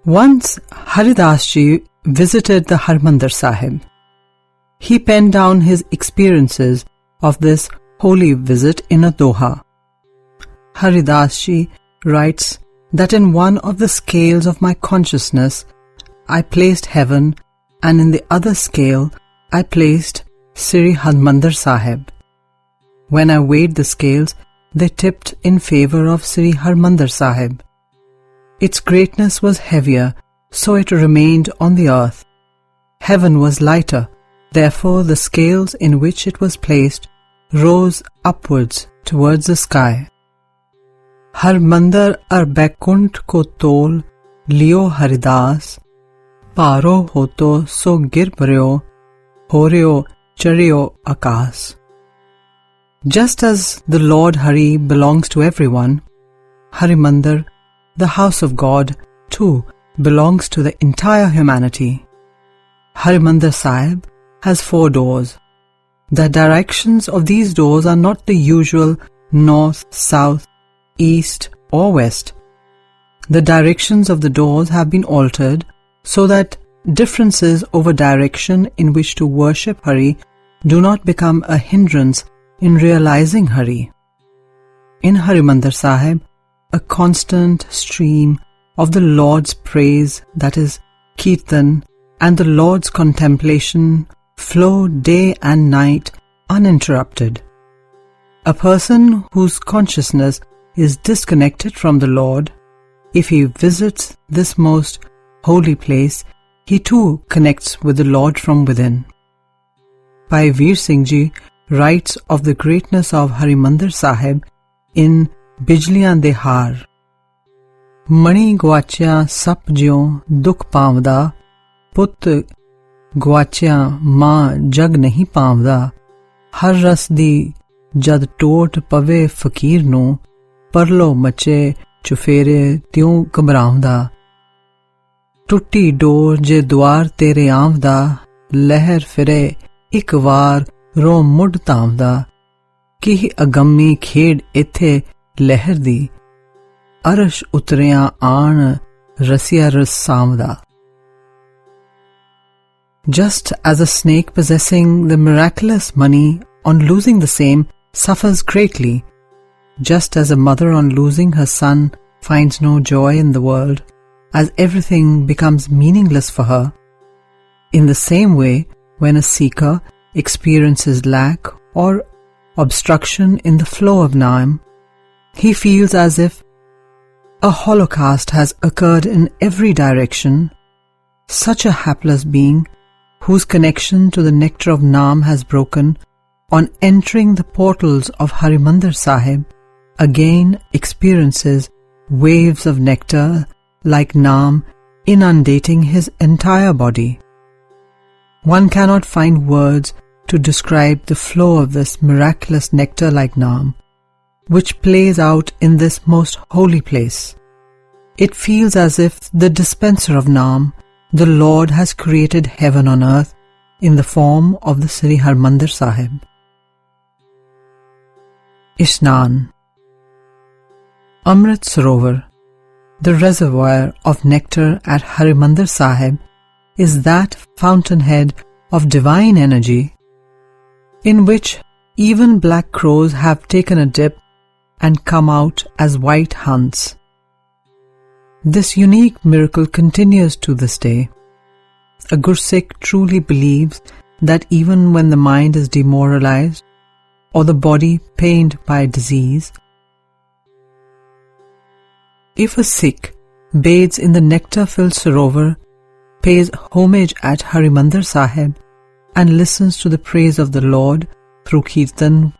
Once Ardaas ji visited the Harmandir Sahib. He penned down his experiences of this holy visit in a doha. Ardaas ji writes that in one of the scales of my consciousness I placed heaven, and in the other scale I placed Sri Harmandir Sahib. When I weighed the scales, they tipped in favor of Sri Harmandir Sahib. Its greatness was heavier, so it remained on the earth. Heaven was lighter, therefore the scales in which it was placed rose upwards towards the sky. Harmandir ar Baikunt ko tol liyo Ardaas, paro hoto so gir paryo, horyo charyo akas. Just as the Lord Hari belongs to everyone, Harimandir, the house of God, too belongs to the entire humanity. Harimandir Sahib has 4 doors. The directions of these doors are not the usual north, south, east or west. The directions of the doors have been altered so that differences over direction in which to worship Hari do not become a hindrance in realizing Hari. In Harimandir Sahib, a constant stream of the Lord's praise, that is, Kirtan, and the Lord's contemplation flow day and night uninterrupted. A person whose consciousness is disconnected from the Lord, if he visits this most holy place, he too connects with the Lord from within. Bhai Veer Singh Ji writes of the greatness of Harimandir Sahib in Bijliyan de Har. Mani gwaachya sap jyon dukh paavda, put gwaachya maa jag nahi paavda, har ras di jad toot pave fakir nu, parlo mache chufere tyun घबरावदा. टुट्टी door जे द्वार तेरे आंवदा, लहर फिरे एक वार रो मुड़ तांवदा, की अगम्मी खेड इथे लहर दी, अरश उतरिया आन रसिया रस Savda. Just as a snake possessing the miraculous money on losing the same suffers greatly, just as a mother on losing her son finds no joy in the world, as everything becomes meaningless for her, in the same way, when a seeker experiences lack or obstruction in the flow of Naam, he feels as if a holocaust has occurred in every direction. Such a hapless being, whose connection to the nectar of Naam has broken, on entering the portals of Harimandir Sahib, again experiences waves of nectar like Naam inundating his entire body. One cannot find words to describe the flow of this miraculous nectar like Naam, which plays out in this most holy place. It feels as if the dispenser of Naam, the Lord, has created heaven on earth in the form of the Sri Harmandir Sahib. Ishnan. Amrit Sarovar, the reservoir of nectar at Harimandir Sahib, is that fountainhead of divine energy in which even black crows have taken a dip and come out as white hunts. This unique miracle continues to this day. A Gursikh truly believes that even when the mind is demoralized or the body pained by disease, if a Sikh bathes in the nectar-filled Sarovar, pays homage at Harimandir Sahib, and listens to the praise of the Lord through Kirtan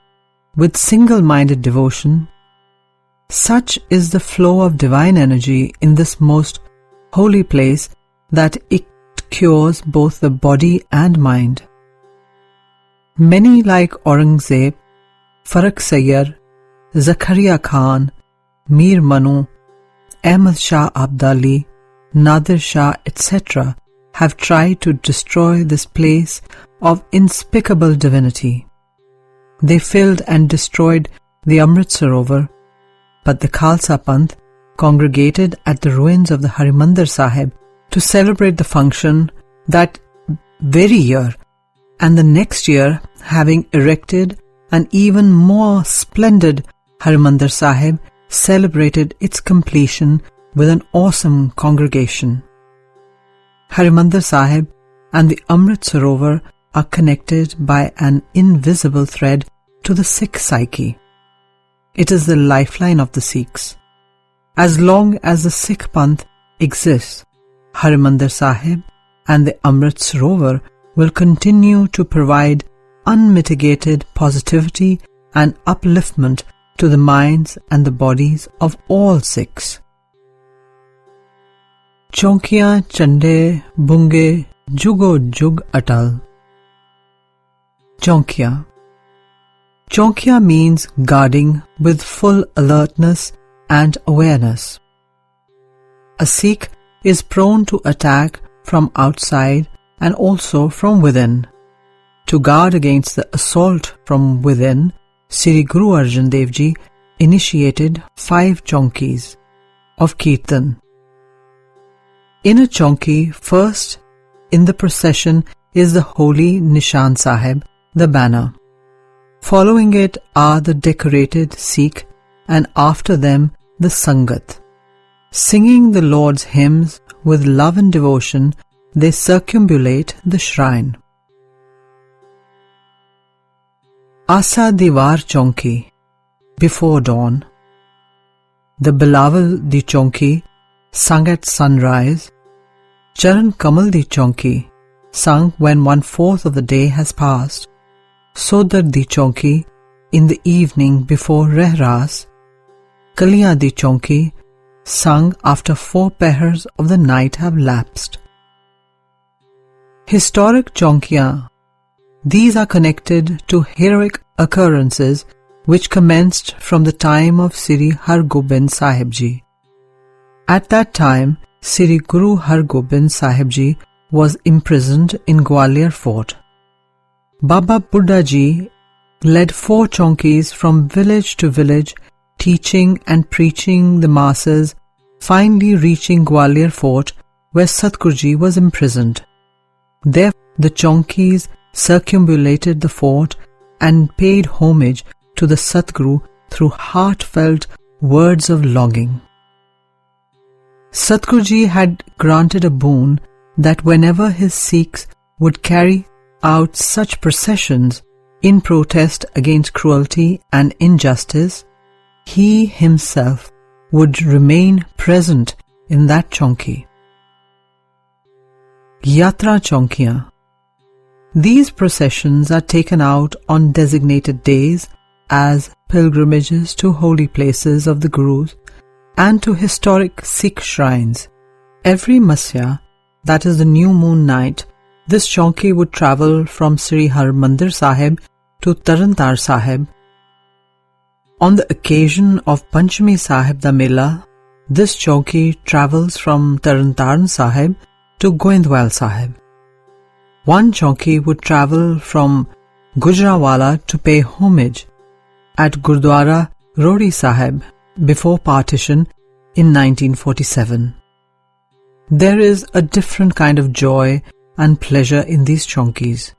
with single-minded devotion, such is the flow of divine energy in this most holy place that it cures both the body and mind. Many like Aurangzeb, Farrukh Sayyar, Zakaria Khan, Mir Manu, Ahmad Shah Abdali, Nadir Shah, etc. have tried to destroy this place of inexplicable divinity. They filled and destroyed the Amrit Sarovar, but the Khalsa Panth congregated at the ruins of the Harimandir Sahib to celebrate the function that very year, and the next year, having erected an even more splendid Harimandir Sahib, celebrated its completion with an awesome congregation. Harimandir Sahib and the Amrit Sarovar are connected by an invisible thread to the Sikh psyche. It is the lifeline of the Sikhs. As long as the Sikh Panth exists, Harmandir Sahib and the Amrit Sarovar will continue to provide unmitigated positivity and upliftment to the minds and the bodies of all Sikhs. Chonkiyan Chande Bunge Jugo Jug Atal. Chonkiyan. Chonkiyan means guarding with full alertness and awareness. A Sikh is prone to attack from outside and also from within. To guard against the assault from within, Sri Guru Arjan Dev Ji initiated 5 chaunkis of Kirtan. In a chaunki, first in the procession is the holy Nishan Sahib, the banner. Following it are the decorated Sikh, and after them the Sangat. Singing the Lord's hymns with love and devotion, they circumambulate the shrine. Asa Diwar Chaunki, before dawn. The Bilawal Di Chaunki, sung at sunrise. Charan Kamal Di Chaunki, sung when 1/4 of the day has passed. Sodar Di Chaunki, in the evening before Ardaas. Kaliyan Di Chaunki, sung after 4 pehars of the night have lapsed. Historic chaunkiyan. These are connected to heroic occurrences which commenced from the time of Sri Hargobind Sahib Ji. At that time, Sri Guru Hargobind Sahib Ji was imprisoned in Gwalior Fort. Baba Buddha Ji led 4 chaunkis from village to village, teaching and preaching the masses, finally reaching Gwalior Fort where Satguru Ji was imprisoned. There, the chaunkis circumambulated the fort and paid homage to the Satguru through heartfelt words of longing. Satguru Ji had granted a boon that whenever his Sikhs would carry out such processions in protest against cruelty and injustice, he himself would remain present in that chaunki. Yatra Chaunkiyan. These processions are taken out on designated days as pilgrimages to holy places of the Gurus and to historic Sikh shrines. Every Masya, that is the new moon night, this chaunki would travel from Sri Harmandir Sahib to Tarantar Sahib. On the occasion of Panchami Sahib da Mela, this chaunki travels from Tarantar Sahib to Goindwal Sahib. One chaunki would travel from Gujranwala to pay homage at Gurdwara Rodi Sahib before partition in 1947. There is a different kind of joy and pleasure in these chaunkis.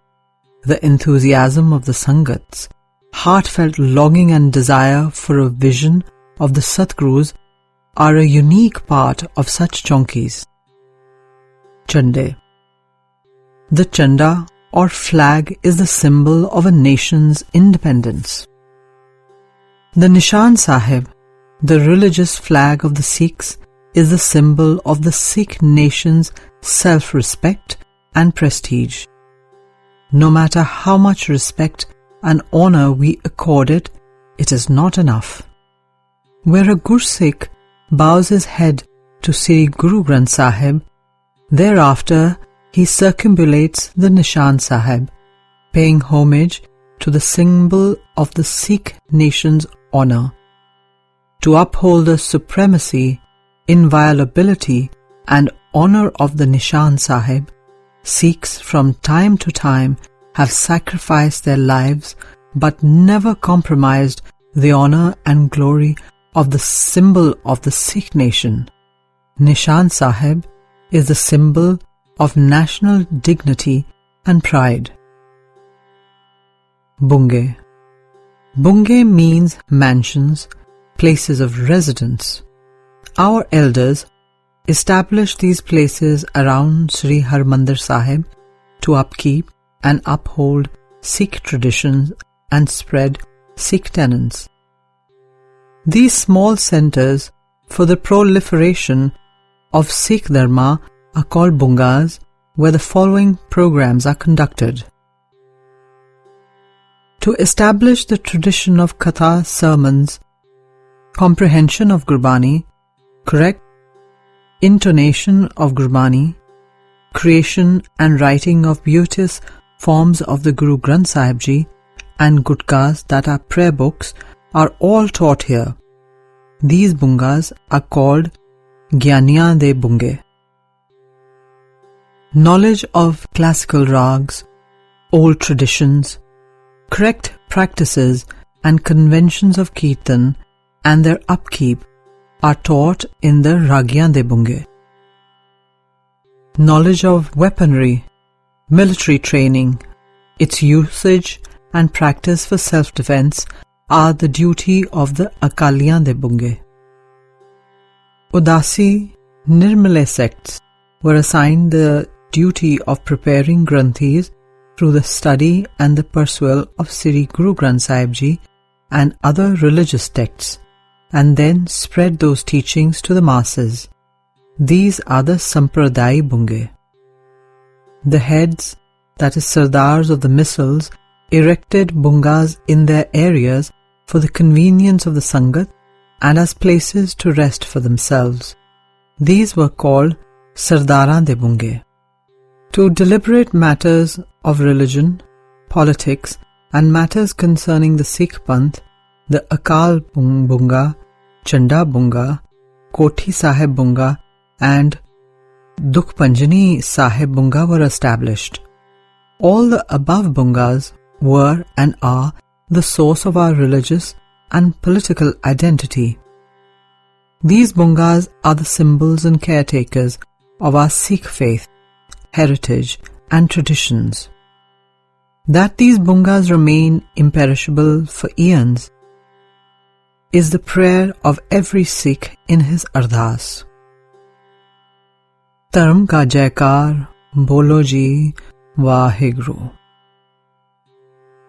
The enthusiasm of the Sangats, heartfelt longing and desire for a vision of the Satgurus are a unique part of such chaunkis. Chande. The Chanda or flag is the symbol of a nation's independence. The Nishan Sahib, the religious flag of the Sikhs, is the symbol of the Sikh nation's self-respect and prestige. No matter how much respect and honor we accord it, it is not enough. Where a Gursikh bows his head to Sri Guru Granth Sahib, thereafter he circumambulates the Nishan Sahib, paying homage to the symbol of the Sikh nation's honor. To uphold the supremacy, inviolability and honor of the Nishan Sahib, Sikhs from time to time have sacrificed their lives but never compromised the honor and glory of the symbol of the Sikh nation. Nishan Sahib is the symbol of national dignity and pride. Bunge. Bunge means mansions, places of residence. Our elders established these places around Sri Harmandir Sahib to upkeep and uphold Sikh traditions and spread Sikh tenets. These small centers for the proliferation of Sikh Dharma are called bungas, where the following programs are conducted. To establish the tradition of Katha sermons, comprehension of Gurbani, correct intonation of Gurbani, creation and writing of beauteous forms of the Guru Granth Sahib Ji, and gutkas, that are prayer books, are all taught here. These bungas are called Gyaniyan de Bunge. Knowledge of classical rags, old traditions, correct practices and conventions of Kirtan and their upkeep are taught in the Ragyan de Bunge. Knowledge of weaponry, military training, its usage and practice for self-defense are the duty of the Akaliyan de Bunge. Udasi Nirmale sects were assigned the duty of preparing Granthis through the study and the perusal of Sri Guru Granth Sahib Ji and other religious texts, and then spread those teachings to the masses. These are the Sampradai Bunge. The heads, that is Sardars of the missals, erected bungas in their areas for the convenience of the Sangat and as places to rest for themselves. These were called Sardaran de Bunge. To deliberate matters of religion, politics and matters concerning the Sikh Panth, the Akal Bunga, Chanda Bunga, Kothi Sahib Bunga and Dukhpanjani Sahib Bunga were established. All the above bungas were and are the source of our religious and political identity. These bungas are the symbols and caretakers of our Sikh faith, heritage and traditions. That these bungas remain imperishable for eons is the prayer of every Sikh in his Ardaas. Dharm ka jaykar, bolo ji, Waheguru.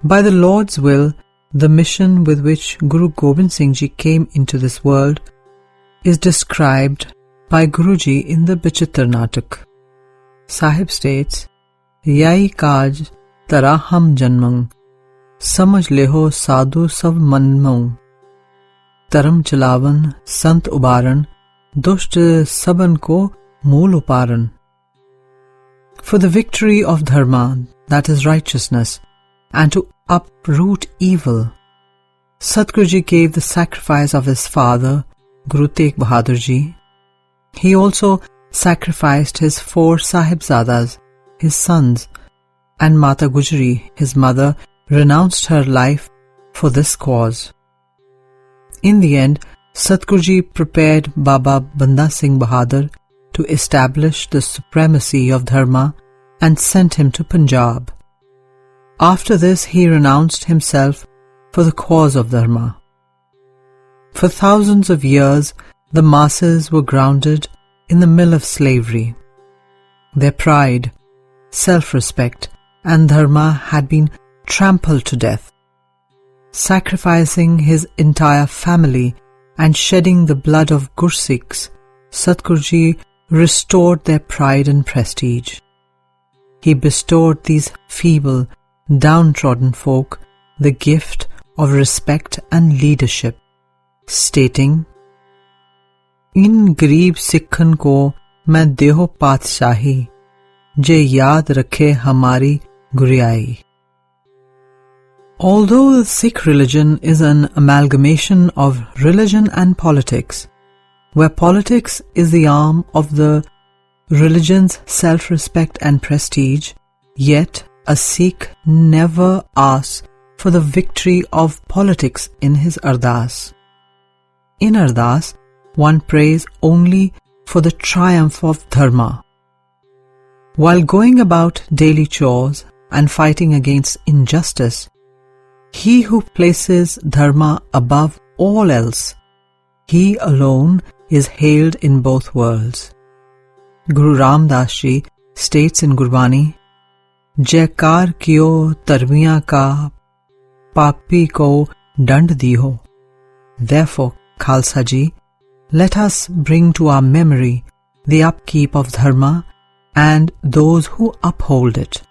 By the Lord's will, the mission with which Guru Gobind Singh Ji came into this world is described by Guruji in the Bichitra Natak. Sahib states, Yai kaj tara ham janmang, samajh leho sadhu sav manmang, dharam chalavan, sant ubaran, dusht saban ko mool uparan. For the victory of dharma, that is righteousness, and to uproot evil, Satguruji gave the sacrifice of his father, Guru Tegh Bahadur Ji. He also sacrificed his 4 Sahibzadas, his sons, and Mata Gujari, his mother, renounced her life for this cause. In the end, Satguruji prepared Baba Banda Singh Bahadur to establish the supremacy of Dharma and sent him to Punjab. After this, he renounced himself for the cause of Dharma. For thousands of years, the masses were grounded in the mill of slavery. Their pride, self-respect, and Dharma had been trampled to death. Sacrificing his entire family and shedding the blood of Gursikhs, Satguruji restored their pride and prestige. He bestowed these feeble, downtrodden folk the gift of respect and leadership, stating, In Gareeb Sikhan ko main deho Patshahi, je yaad rakhe hamari Guriai. Although the Sikh religion is an amalgamation of religion and politics, where politics is the arm of the religion's self-respect and prestige, yet a Sikh never asks for the victory of politics in his Ardaas. In Ardaas, one prays only for the triumph of Dharma. While going about daily chores and fighting against injustice, he who places Dharma above all else, he alone is hailed in both worlds. Guru Ramdas Ji states in Gurbani, Jaykar kiyo tarmiyan ka, papi ko dand diho. Therefore, Khalsa Ji, let us bring to our memory the upkeep of Dharma and those who uphold it.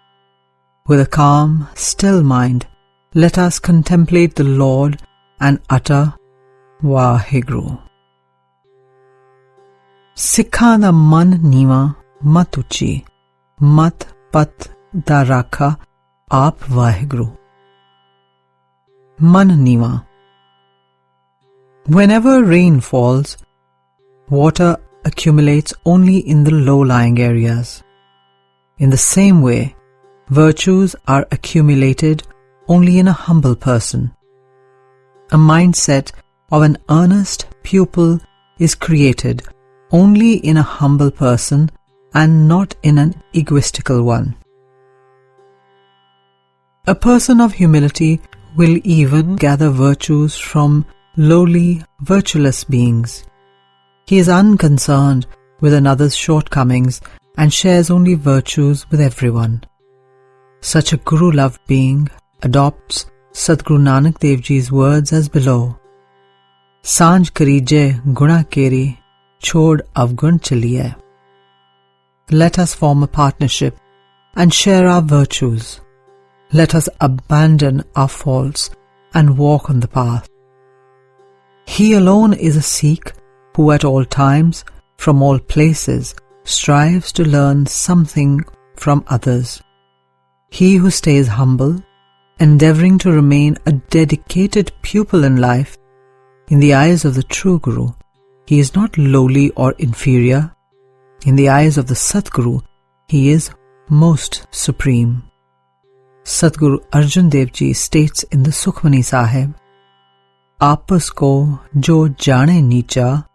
With a calm, still mind, let us contemplate the Lord and utter Waheguru. Sikhan da man niwa mat uchi, mat pat da rakha aap Waheguru. Man niwa. Whenever rain falls, water accumulates only in the low-lying areas. In the same way, virtues are accumulated only in a humble person. A mindset of an earnest pupil is created only in a humble person and not in an egoistical one. A person of humility will even gather virtues from lowly, virtueless beings. He is unconcerned with another's shortcomings and shares only virtues with everyone. Such a Guru-loved being adopts Sadguru Nanak Dev Ji's words as below: Sanj karije guna keri, chod avgun chaliye. Let us form a partnership and share our virtues. Let us abandon our faults and walk on the path. He alone is a Sikh who at all times, from all places, strives to learn something from others. He who stays humble, endeavouring to remain a dedicated pupil in life, in the eyes of the true Guru, he is not lowly or inferior. In the eyes of the Satguru, he is most supreme. Sadguru Arjan Dev Ji states in the Sukhmani Sahib, Aapas ko jo jane nicha,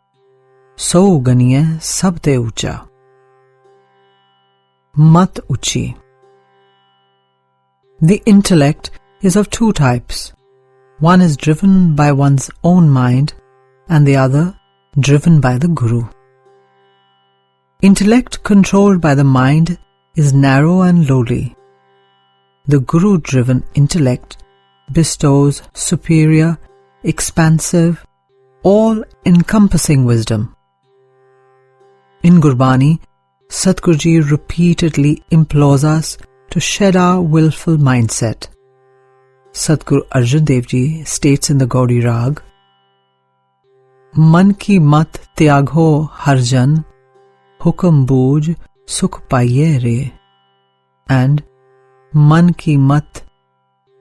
so ganiye sabte ucha. Mat uchi. The intellect is of two types. One is driven by one's own mind and the other driven by the Guru. Intellect controlled by the mind is narrow and lowly. The Guru-driven intellect bestows superior, expansive, all-encompassing wisdom. In Gurbani, Satguruji repeatedly implores us to shed our willful mindset. Sadguru Arjan Dev Ji states in the Gaudi Rag, Man ki mat tyagho harjan, hukam booj sukh paiye re, and Man ki mat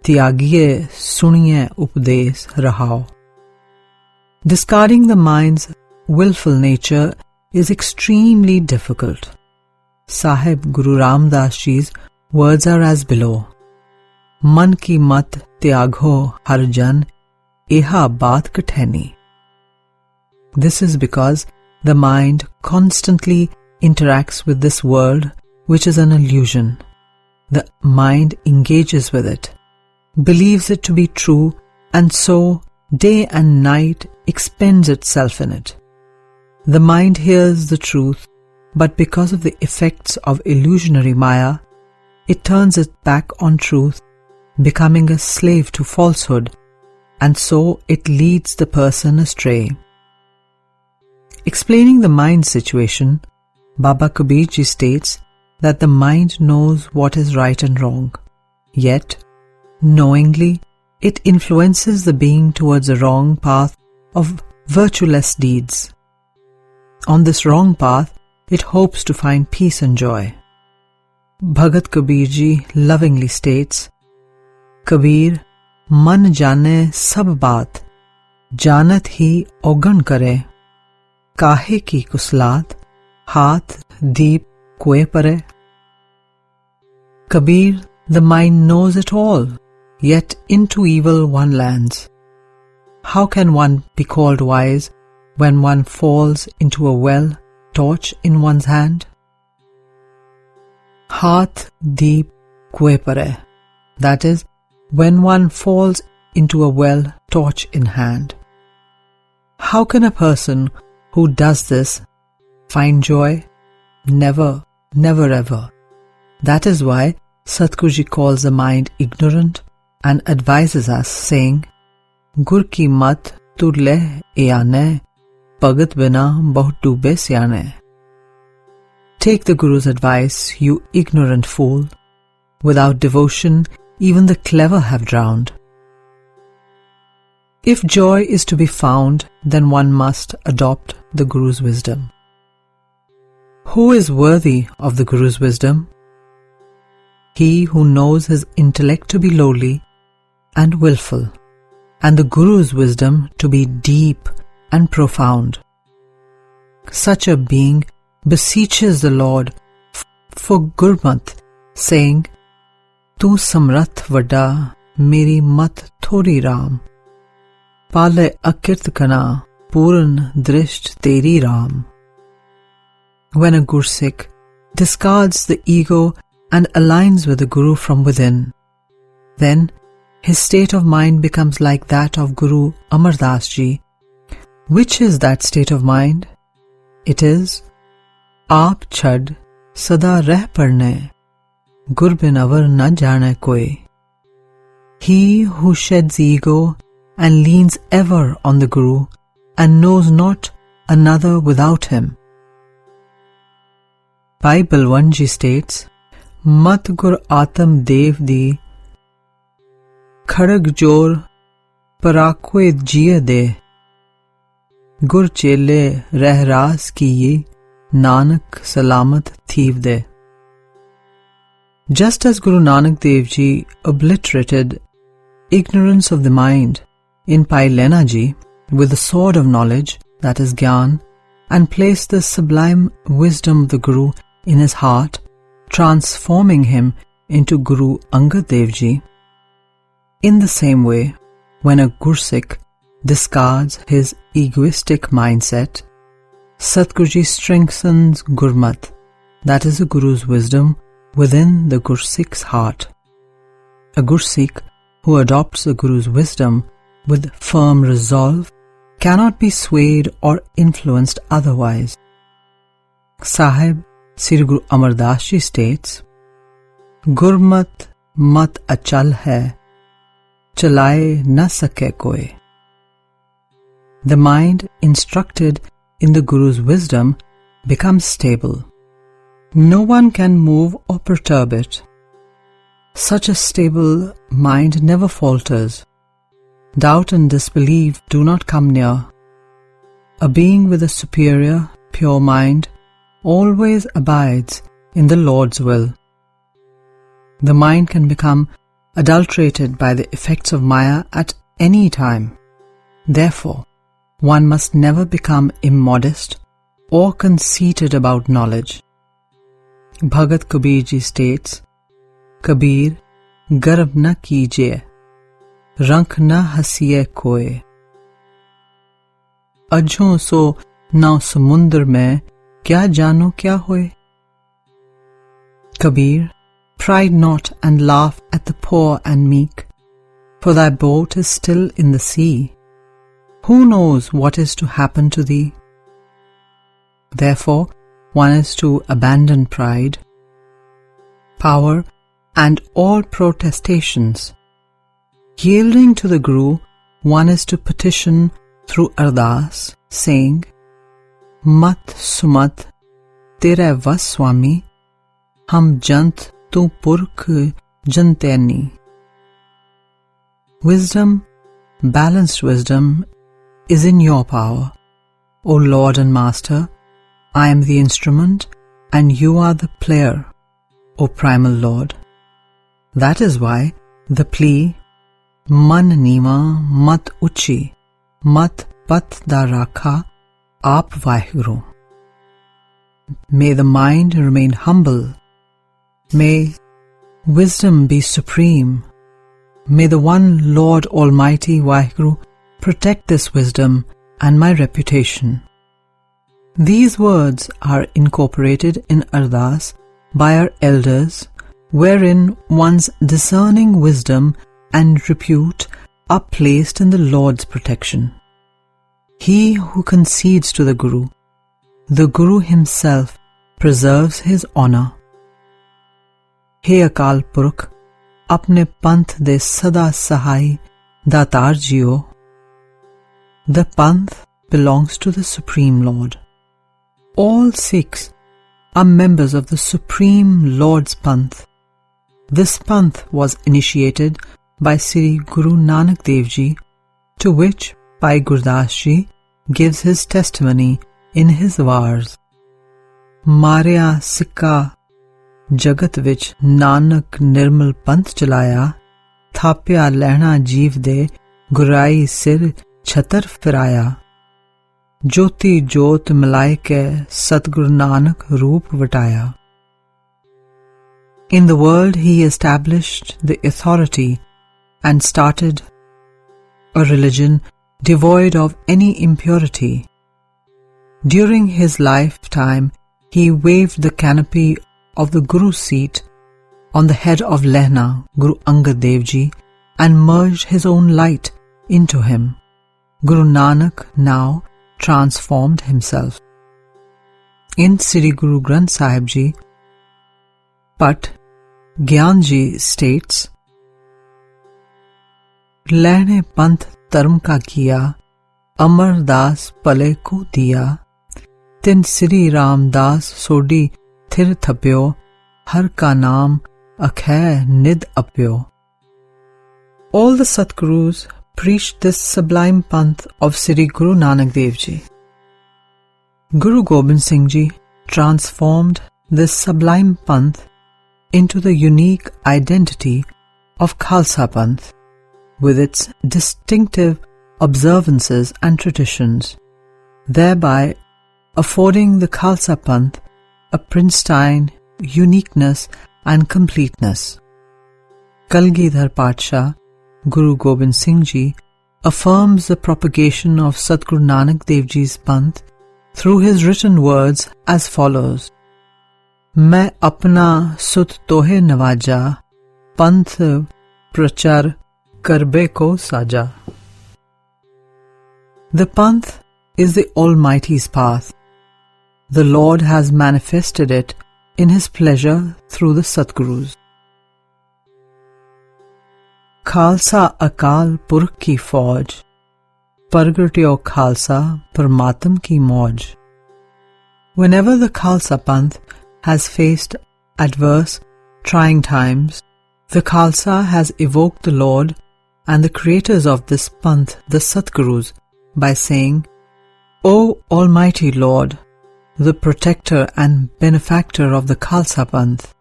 tyagiye suniye updes rahao. Discarding the mind's willful nature is extremely difficult. Sahib Guru Ramdas Ji's words are as below: Man ki mat tyagho harjan, eha baat katheni. This is because the mind constantly interacts with this world, which is an illusion. The mind engages with it, believes it to be true, and so day and night expends itself in it. The mind hears the truth, but because of the effects of illusionary Maya, it turns it back on truth, becoming a slave to falsehood, and so it leads the person astray. Explaining the mind situation, Baba Kabir Ji states that the mind knows what is right and wrong, yet, knowingly, it influences the being towards a wrong path of virtueless deeds. On this wrong path, it hopes to find peace and joy. Bhagat Kabir Ji lovingly states, Kabir, man jane sab baat, janat hi ogan kare, kahe ki kuslat, haath deep kue pare. Kabir, the mind knows it all, yet into evil one lands. How can one be called wise when one falls into a well, torch in one's hand? Haath deep kue pare, that is, when one falls into a well, torch in hand. How can a person who does this find joy? Never, never ever. That is why Satguruji calls the mind ignorant and advises us, saying, Gur ki mat तुरले याने, Bhagat bina bahut dube syane. Take the Guru's advice, you ignorant fool. Without devotion, even the clever have drowned. If joy is to be found, then one must adopt the Guru's wisdom. Who is worthy of the Guru's wisdom? He who knows his intellect to be lowly and willful, and the Guru's wisdom to be deep and profound. Such a being beseeches the Lord for Gurmat, saying, Tu samrath vada, meri mat thori Ram. Pale akirt kana, puran drisht teri Ram. When a Gursikh discards the ego and aligns with the Guru from within, then his state of mind becomes like that of Guru Ardaas ji. Which is that state of mind? It is, Aap chhad sada reh parne, Gurbinavar na jane koi. He who sheds ego and leans ever on the Guru and knows not another without him. Bhai Balwant ji states, Mat gur atam dev di, Khadag jor parakwe jiye de, Gur chele rehras kiye, Nanak salamat thiv de. Just as Guru Nanak Dev Ji obliterated ignorance of the mind in Pai Lena Ji with the sword of knowledge, that is Gyan, and placed the sublime wisdom of the Guru in his heart, transforming him into Guru Angad Dev Ji. In the same way, when a Gursikh discards his egoistic mindset, Satguruji strengthens Gurmat, that is the Guru's wisdom, within the Gursikh's heart. A Gursikh who adopts the Guru's wisdom with firm resolve cannot be swayed or influenced otherwise. Sahib Sri Guru Amardas Ji states, Gurmat mat achal hai, chalaye na sake koi. The mind instructed in the Guru's wisdom becomes stable. No one can move or perturb it. Such a stable mind never falters. Doubt and disbelief do not come near. A being with a superior, pure mind always abides in the Lord's will. The mind can become adulterated by the effects of Maya at any time. Therefore, one must never become immodest or conceited about knowledge. Bhagat Kabir Ji states, Kabir, garb na kijiye, rank na hasiye koye. Ajhon so na samundar mein, kya jano kya hoye? Kabir, pride not and laugh at the poor and meek, for thy boat is still in the sea. Who knows what is to happen to thee? Therefore, one is to abandon pride, power, and all protestations. Yielding to the Guru, one is to petition through Ardaas, saying, Mat sumat tere vas swami, ham jant tu purkh janteni. Wisdom, balanced wisdom, is in your power. O Lord and Master, I am the instrument and you are the player, O primal Lord. That is why the plea, Man nima mat uchi, mat pat da rakha, aap Waheguru. May the mind remain humble. May wisdom be supreme. May the one Lord Almighty Waheguru protect this wisdom and my reputation. These words are incorporated in Ardaas by our elders, wherein one's discerning wisdom and repute are placed in the Lord's protection. He who concedes to the Guru himself preserves his honor. He Akal Purkh, apne panth de sada sahai datar jiyo. The Panth belongs to the Supreme Lord. All Sikhs are members of the Supreme Lord's Panth. This Panth was initiated by Sri Guru Nanak Dev Ji, to which Bhai Gurdas Ji gives his testimony in his Vars. Marya Sikha Jagat vich Nanak Nirmal Panth chalaya, Thapya lehna jeev de Gurai sir Chhatar firaya. Jyoti jyot milai ke Satguru Nanak roop vataya. In the world he established the authority and started a religion devoid of any impurity. During his lifetime, he waved the canopy of the Guru seat on the head of Lehna, Guru Angad Dev Ji, and merged his own light into him. Guru Nanak now transformed himself. In Sri Guru Granth Sahib Ji, Pat Gyan Ji states, Lehne Panth Dharm ka kiya, Ardaas pale ko diya, Tin Sri Ram Das sodi thir thapyo, Har ka naam akhay nid apyo. All the Satgurus preached this sublime Panth of Sri Guru Nanak Dev Ji. Guru Gobind Singh Ji transformed this sublime Panth into the unique identity of Khalsa Panth, with its distinctive observances and traditions, thereby affording the Khalsa Panth a pristine uniqueness and completeness. Kalgidhar Patsha, Guru Gobind Singh Ji, affirms the propagation of Satguru Nanak Dev Ji's Panth through his written words as follows: Main apna sut tohe nawaja, Panth prachar karbe ko saja. The Panth is the Almighty's path. The Lord has manifested it in His pleasure through the Satgurus. Khalsa Akal Purkh ki Fauj, Pargatyo Khalsa Parmatam ki Mauj. Whenever the Khalsa Panth has faced adverse, trying times, the Khalsa has evoked the Lord and the creators of this Panth, the Satgurus, by saying, O Almighty Lord, the protector and benefactor of the Khalsa Panth.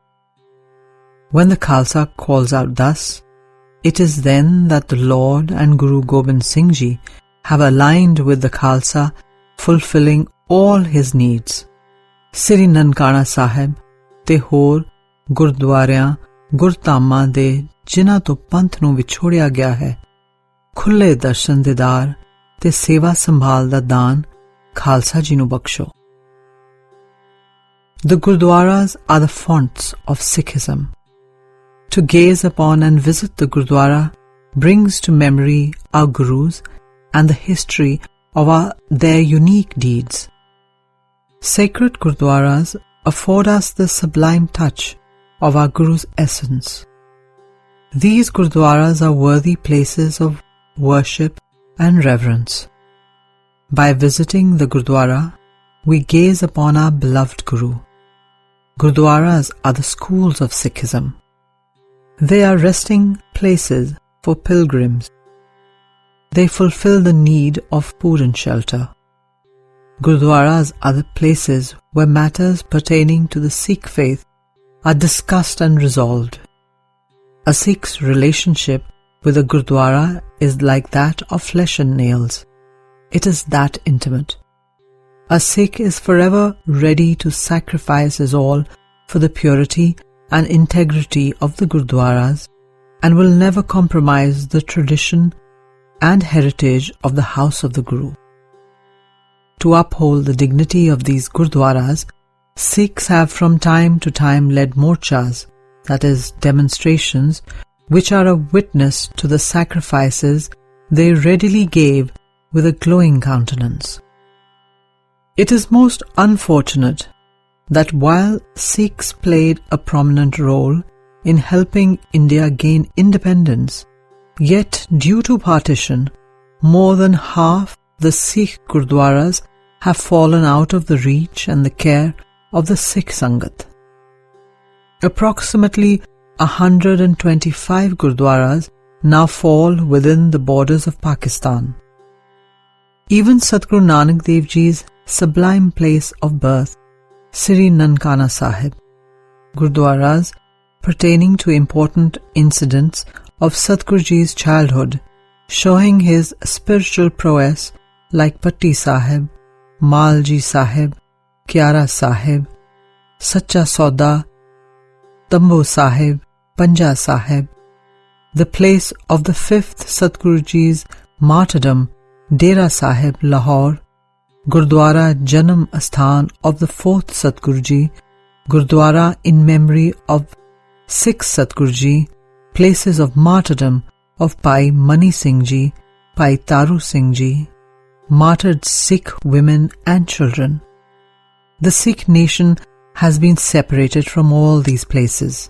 When the Khalsa calls out thus, it is then that the Lord and Guru Gobind Singh Ji have aligned with the Khalsa, fulfilling all his needs. Sri Nankana Sahib te ਹੋਰ ਗੁਰਦੁਆਰਿਆਂ ਗੁਰਧਾਮਾਂ ਦੇ ਜਿਨ੍ਹਾਂ ਤੋਂ ਪੰਥ ਨੂੰ ਵਿਛੋੜਿਆ ਗਿਆ ਹੈ, ਖੁੱਲੇ ਦਰਸ਼ਨ ਦੀਦਾਰ ਤੇ ਸੇਵਾ ਸੰਭਾਲ ਦਾ ਦਾਨ ਖਾਲਸਾ ਜੀ ਨੂੰ ਬਖਸ਼ੋ. The Gurdwaras are the fonts of Sikhism. To gaze upon and visit the Gurdwara brings to memory our Gurus and the history of their unique deeds. Sacred Gurdwaras afford us the sublime touch of our Guru's essence. These Gurdwaras are worthy places of worship and reverence. By visiting the Gurdwara, we gaze upon our beloved Guru. Gurdwaras are the schools of Sikhism. They are resting places for pilgrims. They fulfill the need of food and shelter. Gurdwaras are the places where matters pertaining to the Sikh faith are discussed and resolved. A Sikh's relationship with a Gurdwara is like that of flesh and nails. It is that intimate. A Sikh is forever ready to sacrifice his all for the purity and integrity of the Gurdwaras, and will never compromise the tradition and heritage of the house of the Guru. To uphold the dignity of these Gurdwaras, Sikhs have from time to time led morchas, that is, demonstrations, which are a witness to the sacrifices they readily gave with a glowing countenance. It is most unfortunate that while Sikhs played a prominent role in helping India gain independence, yet due to partition, more than half the Sikh Gurdwaras have fallen out of the reach and the care of the Sikh Sangat. Approximately 125 Gurdwaras now fall within the borders of Pakistan. Even Satguru Nanak Dev Ji's sublime place of birth, Sri Nankana Sahib, Gurdwaras pertaining to important incidents of Satguru Ji's childhood, showing his spiritual prowess like Patti Sahib, Malji Sahib, Kyara Sahib, Sacha Sauda, Tambo Sahib, Panja Sahib, the place of the 5th Satguru Ji's martyrdom, Dera Sahib, Lahore, Gurdwara Janam Asthan of the 4th Satguru Ji, Gurdwara in memory of 6th Satguru Ji, places of martyrdom of Bhai Mani Singh Ji, Bhai Taru Singh Ji, martyred Sikh women and children. The Sikh nation has been separated from all these places.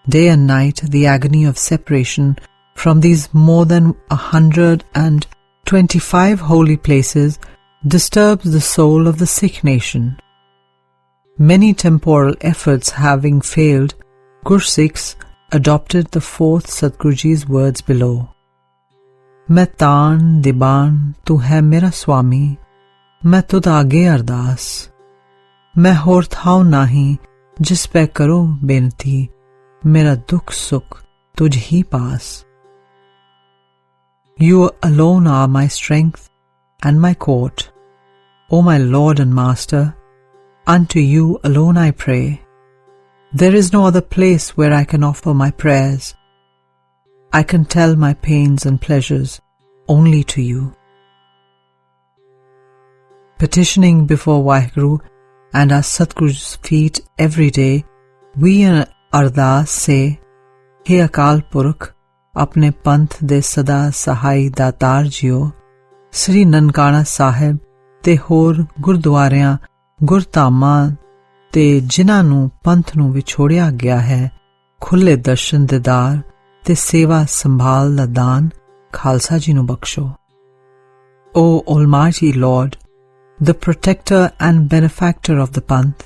Day and night, the agony of separation from these more than 125 holy places disturbs the soul of the Sikh nation. Many temporal efforts having failed, Gursikhs adopted the 4th Satguru Ji's words below. मैं तान दिबान तू है मेरा स्वामी, मैं तुद आगे अरदास, मैं होर थाऊ नाही जिस पे करो बेनती, मेरा दुख सुख तुझ ही पास. You alone are my strength and my court, O my Lord and Master, unto you alone I pray. There is no other place where I can offer my prayers. I can tell my pains and pleasures only to you. Petitioning before Waheguru and our Satguru's feet every day, we in Ardaas say, He Akal Purukh, apne panth de sada sahai datar jiyo, Sri Nankana Sahib te hor Gurdwaਰਿਆਂ ਗੁਰਧਾਮਾਂ ਤੇ ਜਿਨ੍ਹਾਂ ਨੂੰ ਪੰਥ ਨੂੰ ਵਿਛੋੜਿਆ ਗਿਆ ਹੈ, ਖੁੱਲੇ ਦਰਸ਼ਨ ਦੀਦਾਰ ਤੇ ਸੇਵਾ ਸੰਭਾਲ ਦਾ ਦਾਨ ਖਾਲਸਾ ਜੀ ਨੂੰ ਬਖਸ਼ੋ. O Almighty Lord, the protector and benefactor of the Panth,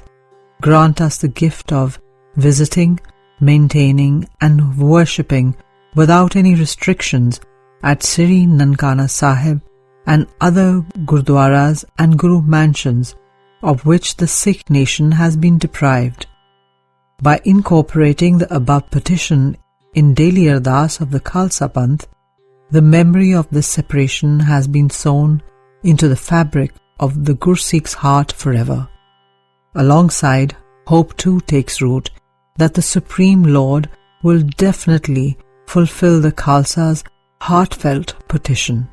grant us the gift of visiting, maintaining and worshipping without any restrictions at Sri Nankana Sahib and other Gurdwaras and Guru mansions of which the Sikh nation has been deprived. By incorporating the above petition in daily Ardaas of the Khalsa Panth, the memory of this separation has been sewn into the fabric of the Gursikh's heart forever. Alongside, hope too takes root that the Supreme Lord will definitely fulfill the Khalsa's heartfelt petition.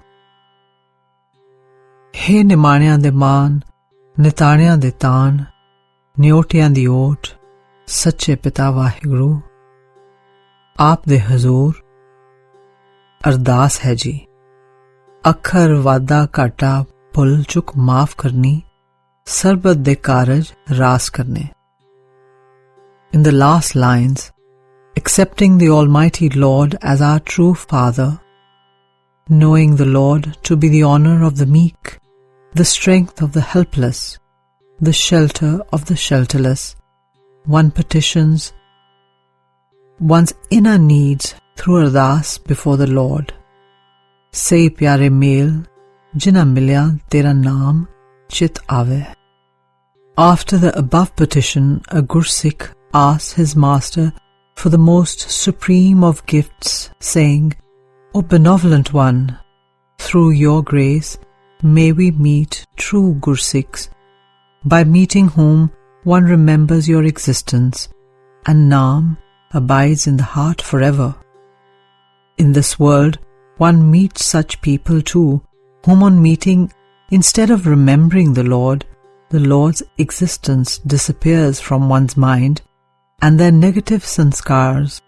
He Nimaniyan de maan, ਨਿਤਾਣਿਆਂ ਦੇ ਤਾਣ, ਨਿਓਟਿਆਂ ਦੀ ਓਟ, ਸੱਚੇ ਪਿਤਾ ਵਾਹਿਗੁਰੂ, ਆਪ ਦੇ ਹਜ਼ੂਰ ਅਰਦਾਸ ਹੈ ਜੀ. ਅੱਖਰ ਵਾਧਾ ਘਾਟਾ ਭੁੱਲ ਚੁੱਕ ਮਾਫ ਕਰਨੀ, ਸਰਬਤ ਦੇ ਕਾਰਜ ਰਾਸ ਕਰਨੇ. In the last lines, accepting the Almighty Lord as our true Father, knowing the Lord to be the honor of the meek, the strength of the helpless, the shelter of the shelterless, one petitions one's inner needs through Ardaas before the Lord. Say pyare mel, jina milya tera naam chit aave. After the above petition, a Gursikh asks his master for the most supreme of gifts, saying, O benevolent one, through your grace, may we meet true Gursikhs, by meeting whom one remembers your existence, and Naam abides in the heart forever. In this world, one meets such people too, whom on meeting, instead of remembering the Lord's existence disappears from one's mind, and their negative sanskars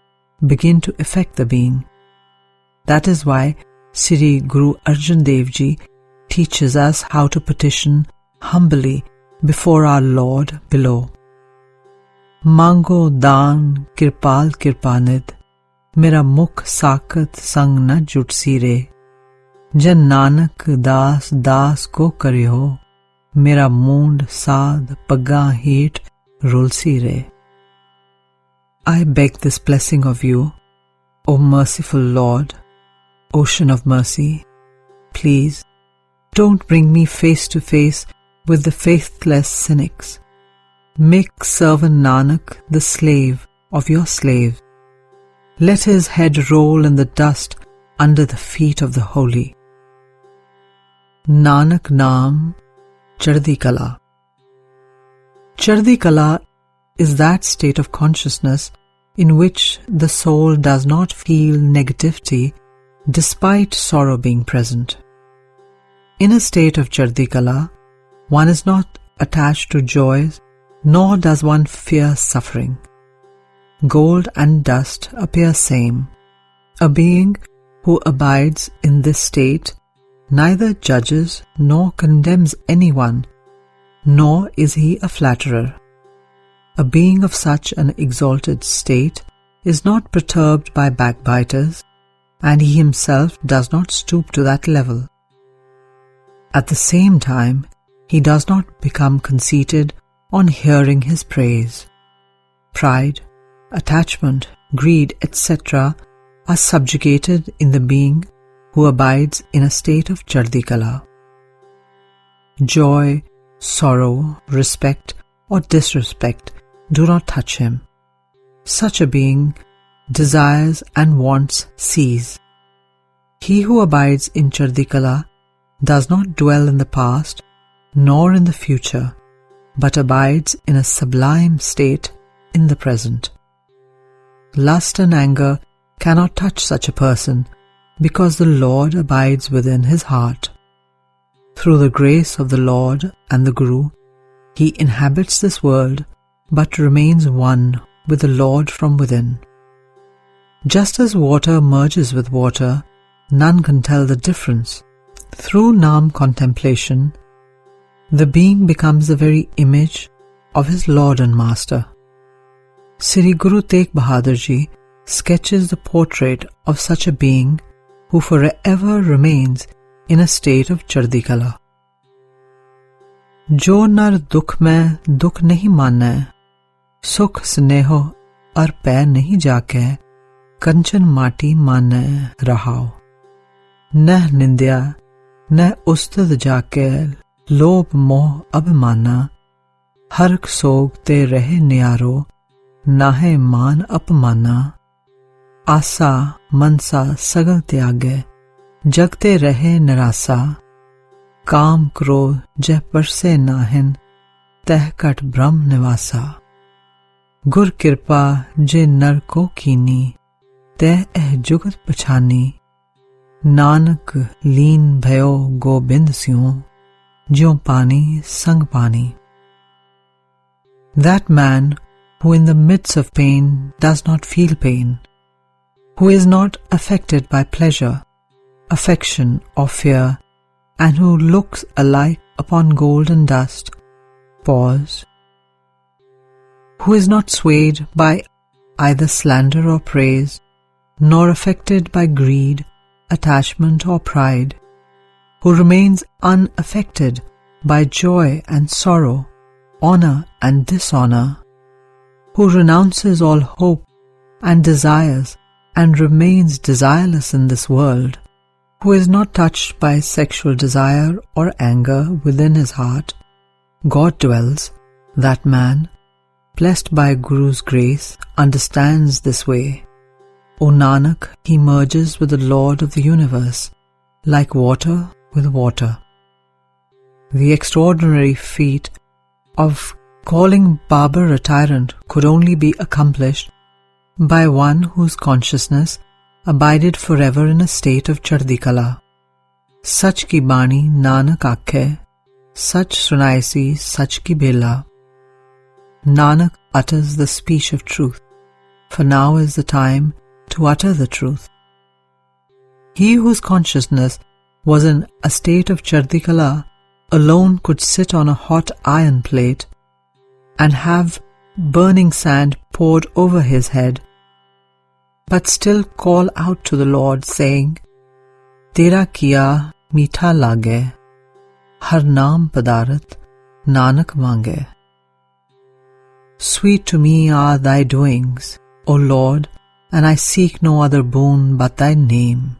begin to affect the being. That is why Sri Guru Arjan Dev Ji teaches us how to petition humbly before our Lord below. Mango daan kirpal kirpanid, mera mukh sakat sang na jutsi re. जन नानक दास दास को करियो, मेरा मूंड साध पग्गा हेठ रुलसी रे. I beg this blessing of you, O merciful Lord, Ocean of mercy. Please, don't bring me face to face with the faithless cynics. Make servant Nanak the slave of your slave. Let his head roll in the dust under the feet of the holy. Nanak Naam Chardi Kala. Chardi Kala is that state of consciousness in which the soul does not feel negativity despite sorrow being present. In a state of Chardi Kala, one is not attached to joys, nor does one fear suffering. Gold and dust appear same. A being who abides in this state neither judges nor condemns anyone, nor is he a flatterer. A being of such an exalted state is not perturbed by backbiters, and he himself does not stoop to that level. At the same time, he does not become conceited on hearing his praise. Pride, attachment, greed, etc. are subjugated in the being who abides in a state of Chardi Kala. Joy, sorrow, respect, or disrespect do not touch him. Such a being desires and wants cease. He who abides in Chardi Kala does not dwell in the past nor in the future, but abides in a sublime state in the present. Lust and anger cannot touch such a person because the Lord abides within his heart. Through the grace of the Lord and the Guru, he inhabits this world but remains one with the Lord from within. Just as water merges with water, none can tell the difference. Through Naam contemplation, the being becomes the very image of his Lord and Master. Sri Guru Tegh Bahadur Ji sketches the portrait of such a being who forever remains in a state of Chardi Kala. Jo nar dukh mein dukh nahi manna, sukh sneho ar pair nahi jaake, kanchan mati manna rahao. Neh nindya, neh ustad jaake, लोभ मोह अभिमाना, हर्क सोगते रहे न्यारो, नाहे मान अपमाना. आसा मनसा सगल त्यागे, जगते रहे निरासा. काम क्रोध जह परसे नाहिन, तह कट ब्रह्म निवासा. गुर कृपा जे नर को कीनी, तह एह जुगत पछानी. नानक लीन भयो गोबिंद स्यों, ज्यों पानी संग पानी. That man who in the midst of pain does not feel pain, who is not affected by pleasure, affection or fear, and who looks alike upon gold and dust, pause, who is not swayed by either slander or praise, nor affected by greed, attachment or pride, who remains unaffected by joy and sorrow, honor and dishonor, who renounces all hope and desires and remains desireless in this world, who is not touched by sexual desire or anger within his heart. God dwells. That man, blessed by Guru's grace, understands this way. O Nanak, he merges with the Lord of the universe, like water with water. The extraordinary feat of calling Babar a tyrant could only be accomplished by one whose consciousness abided forever in a state of Chardi Kala. Sach ki bani Nanak aakhe, sach sunaisi sach ki bela. Nanak utters the speech of truth, for now is the time to utter the truth. He whose consciousness was in a state of Chardi Kala alone could sit on a hot iron plate and have burning sand poured over his head, but still call out to the Lord, saying, तेरा किया मीठा लागे, हर नाम पदारथ नानक मांगे. Sweet to me are thy doings, O Lord, and I seek no other boon but thy name.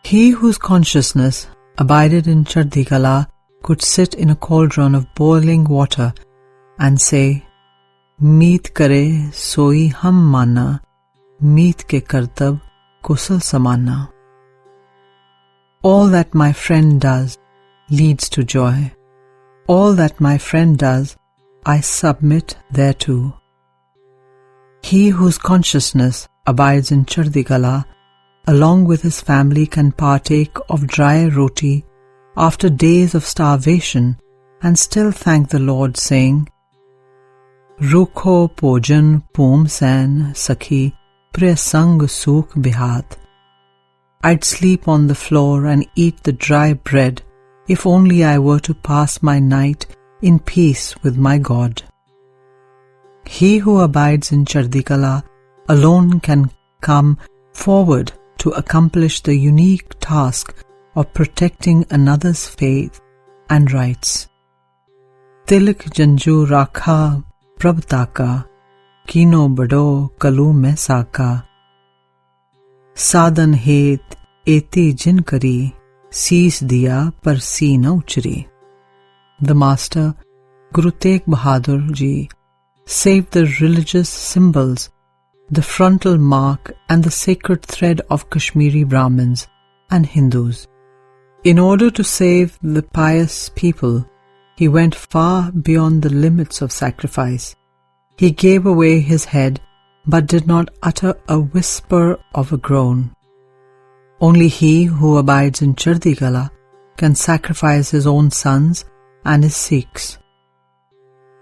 He whose consciousness abided in Chardi Kala could sit in a cauldron of boiling water and say, Meet kare soi hum mana, meet ke kartab kusal samana. All that my friend does leads to joy. All that my friend does, I submit thereto. He whose consciousness abides in Chardi Kala, along with his family, can partake of dry roti after days of starvation and still thank the Lord, saying, Rukho pojan poom san sakhi presang sukh bihat. I'd sleep on the floor and eat the dry bread if only I were to pass my night in peace with my God. He who abides in Chardi Kala alone can come forward to accomplish the unique task of protecting another's faith and rights. Tilak janju rakha prabtaka, kino bado kalu mein saka. Sadhan het eti jin kari, sees diya par si na uchri. The Master, Guru Tegh Bahadur Ji, saved the religious symbols, the frontal mark and the sacred thread of Kashmiri Brahmins and Hindus. In order to save the pious people, he went far beyond the limits of sacrifice. He gave away his head but did not utter a whisper of a groan. Only he who abides in Chardi Kala can sacrifice his own sons and his Sikhs,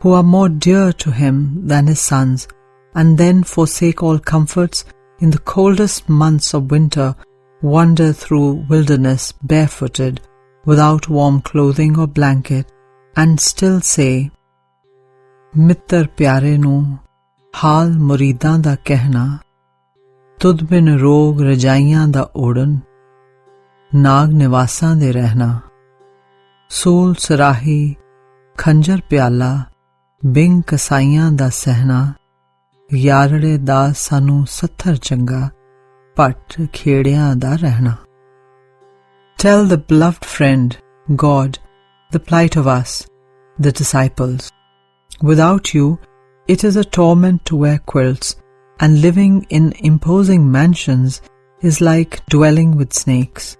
who are more dear to him than his sons, and then forsake all comforts in the coldest months of winter, wander through wilderness barefooted, without warm clothing or blanket, and still say, Mittar pyare nu, हाल मुरीदां दा कहना, तुद बिन रोग रजाइयां दा ओढ़न, नाग निवासां दे रहना, सूल सराही खंजर प्याला, बिंग कसाइयां दा सहना, यारड़े दा सानू सत्थर चंगा, पट खेड़ियां दा रहना. Tell the beloved friend, God, the plight of us, the disciples. Without you, it is a torment to wear quilts, and living in imposing mansions is like dwelling with snakes.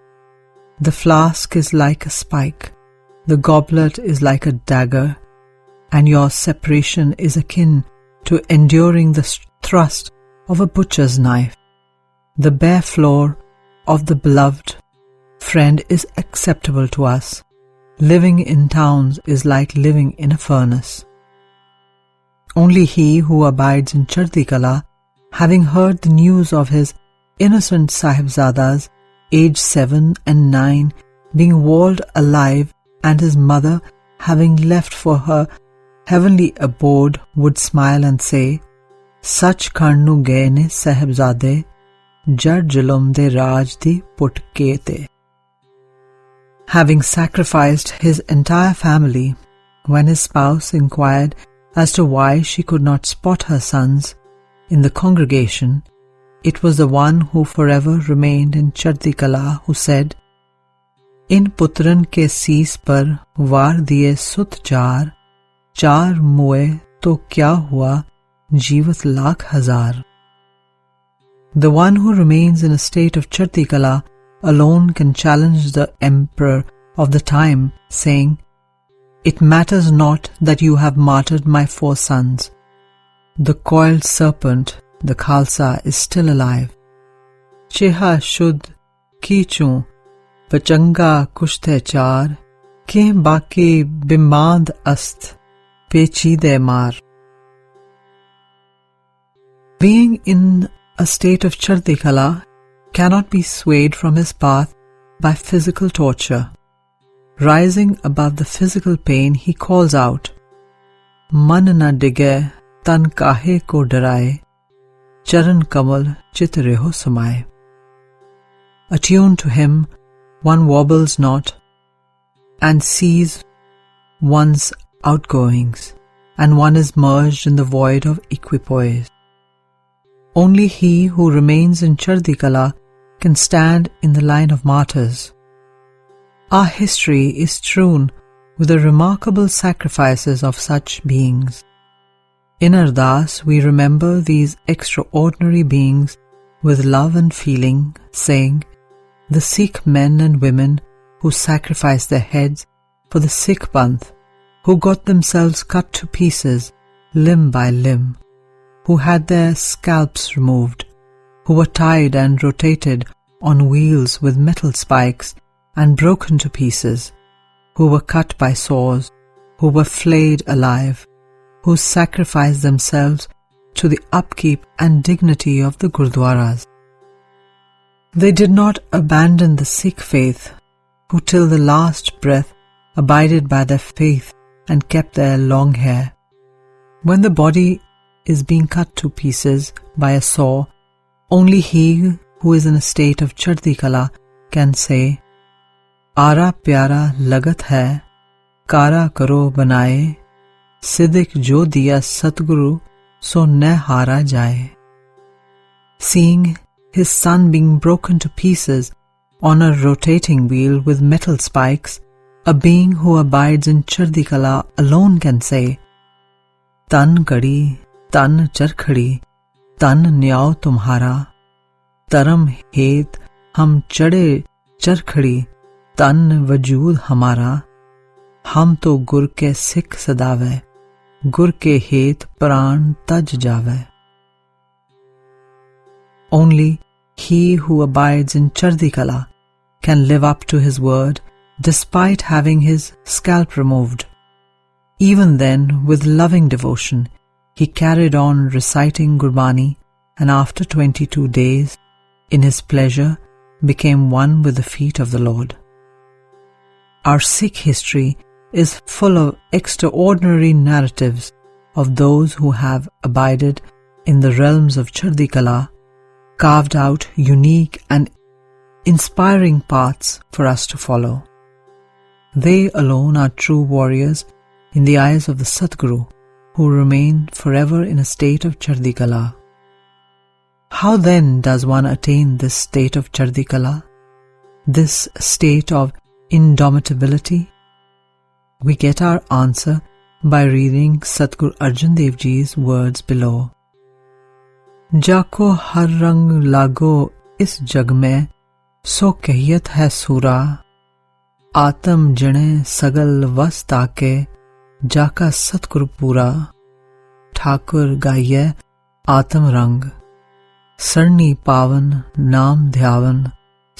The flask is like a spike, the goblet is like a dagger, and your separation is akin to enduring the thrust of a butcher's knife. The bare floor of the beloved friend is acceptable to us. Living in towns is like living in a furnace. Only he who abides in Chardi Kala, having heard the news of his innocent Sahibzadas, aged 7 and 9, being walled alive, and his mother having left for her heavenly abode, would smile and say, Sach karnu gaye ne Sahibzade, jar julum de raj di put ke te. Having sacrificed his entire family, when his spouse inquired as to why she could not spot her sons in the congregation, it was the one who forever remained in Chardi Kala who said, In putran ke sees par var diye sut char, char muए to kya hua, jeevat lakh hazar. The one who remains in a state of Chardi Kala alone can challenge the emperor of the time, saying, It matters not that you have martyred my 4 sons. The coiled serpent, the Khalsa, is still alive. Cheha shud kichun, pachanga kushte char, ke baki bimand ast, pechide mar. Being in a state of Chardi Kala cannot be swayed from his path by physical torture. Rising above the physical pain, he calls out, Man na dige tan kahe ko daraye, charan kamal chit reho samaye. Attuned to him, one wobbles not, and sees one's outgoings, and one is merged in the void of equipoise. Only he who remains in Chardikala can stand in the line of martyrs. Our history is strewn with the remarkable sacrifices of such beings. In Ardaas, we remember these extraordinary beings with love and feeling, saying, the Sikh men and women who sacrificed their heads for the Sikh Panth, who got themselves cut to pieces limb by limb, who had their scalps removed, who were tied and rotated on wheels with metal spikes and broken to pieces, who were cut by saws, who were flayed alive, who sacrificed themselves to the upkeep and dignity of the Gurdwaras. They did not abandon the Sikh faith, who till the last breath abided by their faith and kept their long hair. When the body is being cut to pieces by a saw, only he who is in a state of Chardikala can say, Ara pyara lagat hai, kara karo banaye, siddhik jo diya Satguru, so ne hara jaye. Seeing his son being broken to pieces on a rotating wheel with metal spikes, a being who abides in Chardikala alone can say, Tan kadi, tan charkhadi, tan nyao tumhara, taram het hum chade charkhadi, tan vajood hamara, hum to gur ke sikh sadave, gur ke het pran taj jave. Only he who abides in Chardikala can live up to his word despite having his scalp removed. Even then, with loving devotion, he carried on reciting Gurbani, and after 22 days, in his pleasure, became one with the feet of the Lord. Our Sikh history is full of extraordinary narratives of those who have abided in the realms of Chardikala, carved out unique and inspiring paths for us to follow. They alone are true warriors in the eyes of the Satguru, who remain forever in a state of Chardikala. How then does one attain this state of Chardikala, this state of indomitability? We get our answer by reading Satguru Arjan Dev Ji's words below. जाको हर रंग लागो इस जग में सो कहियत है सूरा आत्म जने सगल वस ताके जाका सतगुर पूरा ठाकुर गाइये आत्म रंग सरनी पावन नाम ध्यावन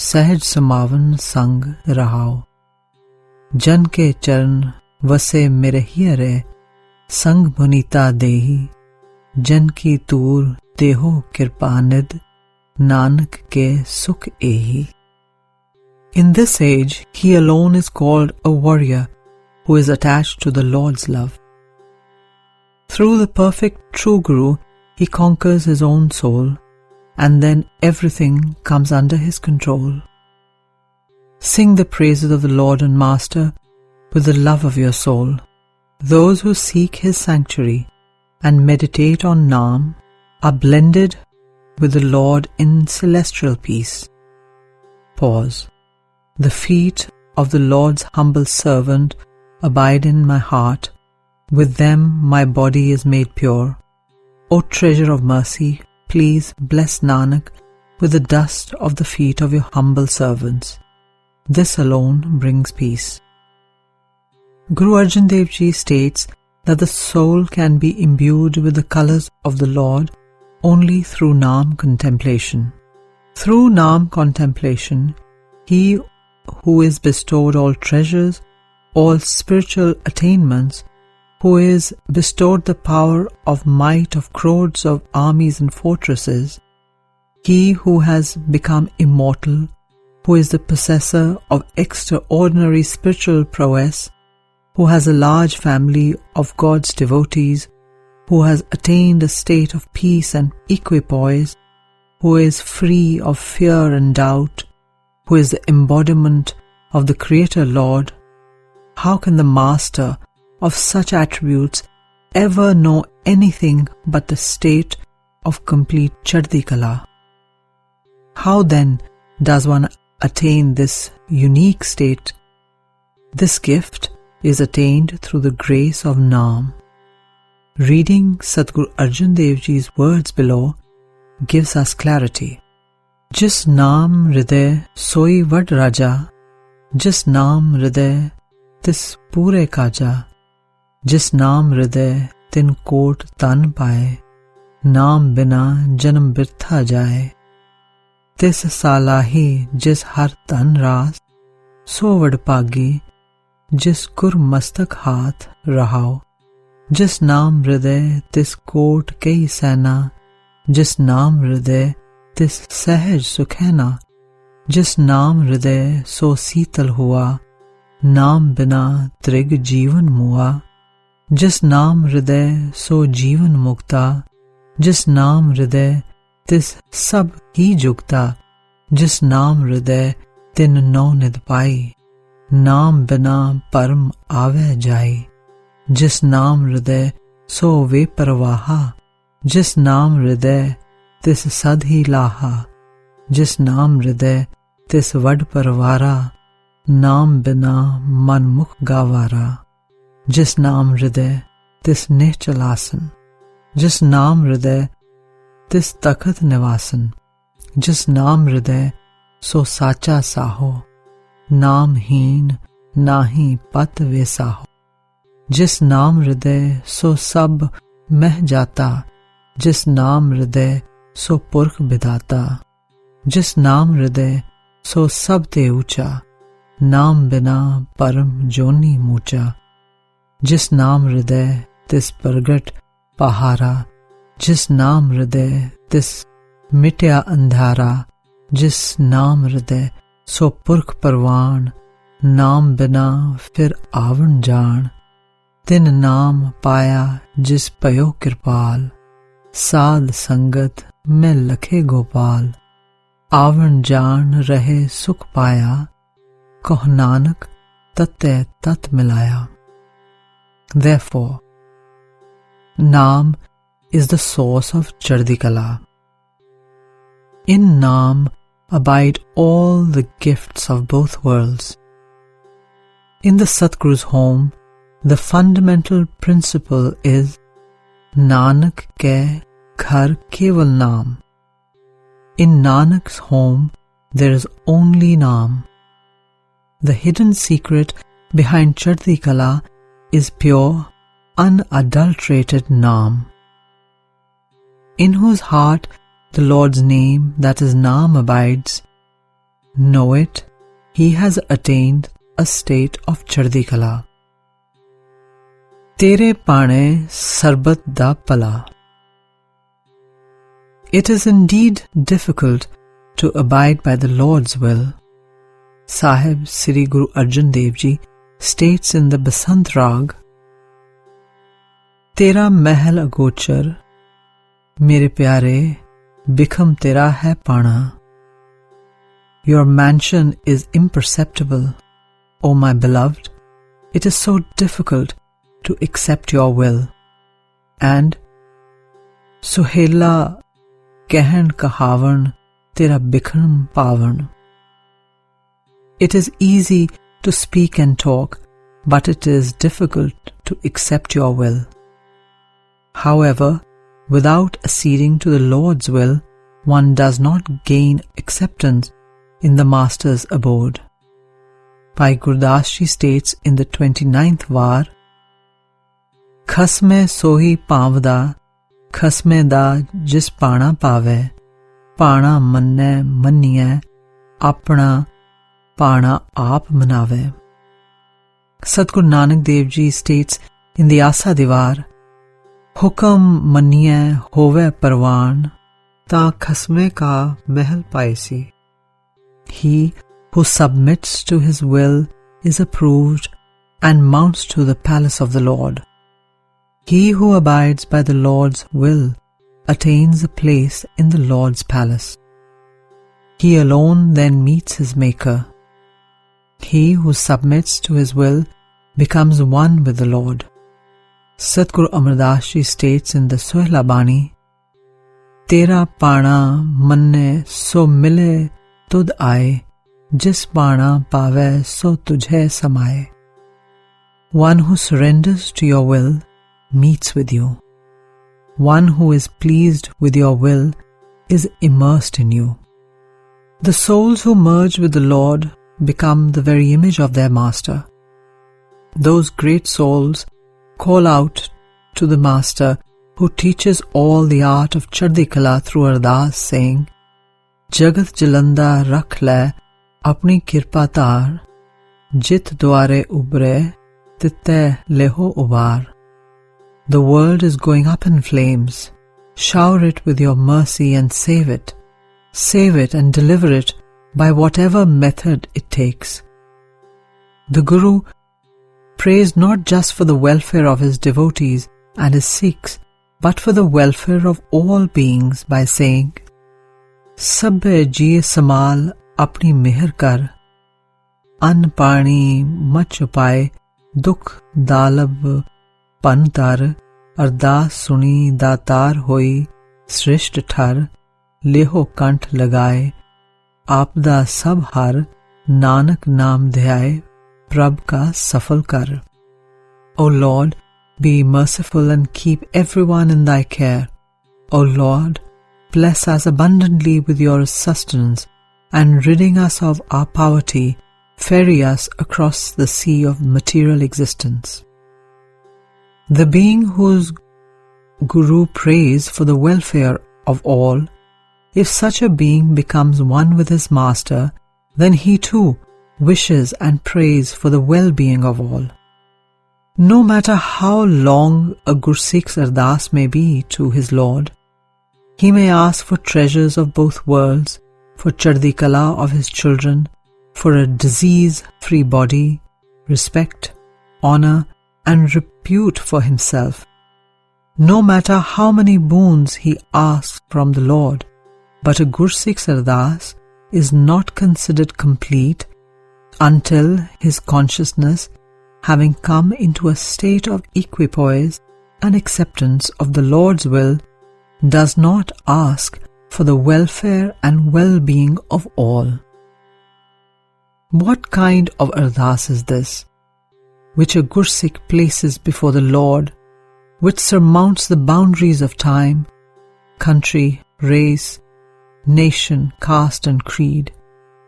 सहज समावन संग रहाओ जन के चरण वसे मेरे हियरे संग भुनीता देही जन की तूर देहो कृपानिद नानक के सुख एही. In this age, he alone is called a warrior who is attached to the Lord's love. Through the perfect true Guru, he conquers his own soul, and then everything comes under his control. Sing the praises of the Lord and Master with the love of your soul. Those who seek his sanctuary and meditate on Naam are blended with the Lord in celestial peace. Pause. The feet of the Lord's humble servant abide in my heart. With them my body is made pure. O treasure of mercy, please bless Nanak with the dust of the feet of your humble servants. This alone brings peace. Guru Arjan Dev Ji states that the soul can be imbued with the colors of the Lord only through Naam contemplation. Through Naam contemplation, he who is bestowed all treasures, all spiritual attainments, who is bestowed the power of might of crores of armies and fortresses, he who has become immortal, who is the possessor of extraordinary spiritual prowess, who has a large family of God's devotees, who has attained a state of peace and equipoise, who is free of fear and doubt, who is the embodiment of the Creator Lord, how can the master of such attributes ever know anything but the state of complete Chaddi Kala? How then does one attain this unique state? This gift is attained through the grace of Naam. Reading Sadguru Arjan Dev Ji's words below gives us clarity. Jis naam hriday soi vad raja, jis naam hriday tis pure kaja, jis naam hriday tin kot tan paye, naam bina janam birtha jaye. Tis salahi jis har tan ras, so vad pagi, jis gur mastak haath rahao. Jis naam hriday tis kot kei sena, jis naam hriday tis sahaj sukhena, jis naam hriday so seetal hua, naam bina trig jeevan mua, jis naam hriday so jeevan mukta, jis naam hriday tis sab hi jugta, jis naam hriday tin nau nid pai, naam bina param ave jai. Jis naam hriday so ve parvaha, jis naam hriday tis sadhi laha, jis naam hriday tis vad parvara, naam bina man mukh gavara. Jis naam hriday tis nechalasan, jis naam hriday tis takhat nivasan, jis naam hriday so sacha saho, naam heen nahi pat vesaho. जिस नाम हृदय सो सब मह जाता, जिस नाम हृदय सो पुरख बिदाता, जिस नाम हृदय सो सब ते ऊंचा, नाम बिना परम जोनी मूचा, जिस नाम हृदय तिस प्रगट पहारा, जिस नाम हृदय तिस मिटया अंधारा, जिस नाम हृदय सो पुरख परवान, नाम बिना फिर आवण जान। तिन नाम पाया जिस पयो कृपाल, साध संगत में लखे गोपाल, आवण जान रहे सुख पाया, कह नानक तत्ते तत् मिलाया। Therefore, Naam is the source of Chaddi Kala. In Naam abide all the gifts of both worlds. In the Satguru's home, the fundamental principle is Nanak ke ghar keval Naam. In Nanak's home, there is only Naam. The hidden secret behind Chaddi Kala is pure, unadulterated Naam. In whose heart the Lord's name, that is Naam, abides, know it, he has attained a state of Chaddi Kala. Tere pane sarbat da pala. It is indeed difficult to abide by the Lord's will. Sahib Sri Guru Arjan Dev Ji states in the Basant Rag, Tera mahal agochar, mere pyare, bikham tera hai pana. Your mansion is imperceptible, O my beloved. It is so difficult to accept your will. And Suhela Kehan Kahavan Tera Bikram Pavan. It is easy to speak and talk, but it is difficult to accept your will. However, without acceding to the Lord's will, one does not gain acceptance in the Master's abode. Bhai Gurdas Ji states in the 29th var, Khasme sohi pavda, khasme da jis pana pave, pana manne manniye, apna pana aap manave. Sadguru Nanak Dev Ji states in the Asa Divar, Hukam manniye hove parwan, ta khasme ka mahal paisi. He who submits to his will is approved and mounts to the palace of the Lord. He who abides by the Lord's will attains a place in the Lord's palace. he alone then meets his Maker. He who submits to his will becomes one with the Lord. Satguru Ardaas Ji states in the Sohla Bani, Tera pana manne so mile tud aaye, jis pana pave so tujhe samaye. One who surrenders to your will meets with you. One who is pleased with your will is immersed in you. The souls who merge with the Lord become the very image of their Master. Those great souls call out to the Master who teaches all the art of Chardi Kala through Ardaas, saying, Jagat Jalanda rakh le apni kirpa tar, jit dware ubre titte leho ubar. The world is going up in flames. Shower it with your mercy and save it. Save it and deliver it by whatever method it takes. The Guru prays not just for the welfare of his devotees and his Sikhs, but for the welfare of all beings by saying, Sabbe jiye samal apni meher kar, an pani mat chupaye, dukh dalab pantar, Ardaas suni datar hoi, srisht thar, leho kant lagaye, आपदा सब हार, नानक नाम ध्याय, प्रभ का सफल कर. O Lord, be merciful and keep everyone in thy care. O Lord, bless us abundantly with your sustenance, and ridding us of our poverty, ferry us across the sea of material existence. The being whose Guru prays for the welfare of all, if such a being becomes one with his Master, then he too wishes and prays for the well-being of all. No matter how long a Gursikh's Ardaas may be to his Lord, he may ask for treasures of both worlds, for Chardi Kala of his children, for a disease-free body, respect, honor, and repute for himself. No matter how many boons he asks from the Lord, but a Gursikh's Ardaas is not considered complete until his consciousness, having come into a state of equipoise and acceptance of the Lord's will, does not ask for the welfare and well-being of all. What kind of Ardaas is this, which a Gursikh places before the Lord, which surmounts the boundaries of time, country, race, nation, caste and creed,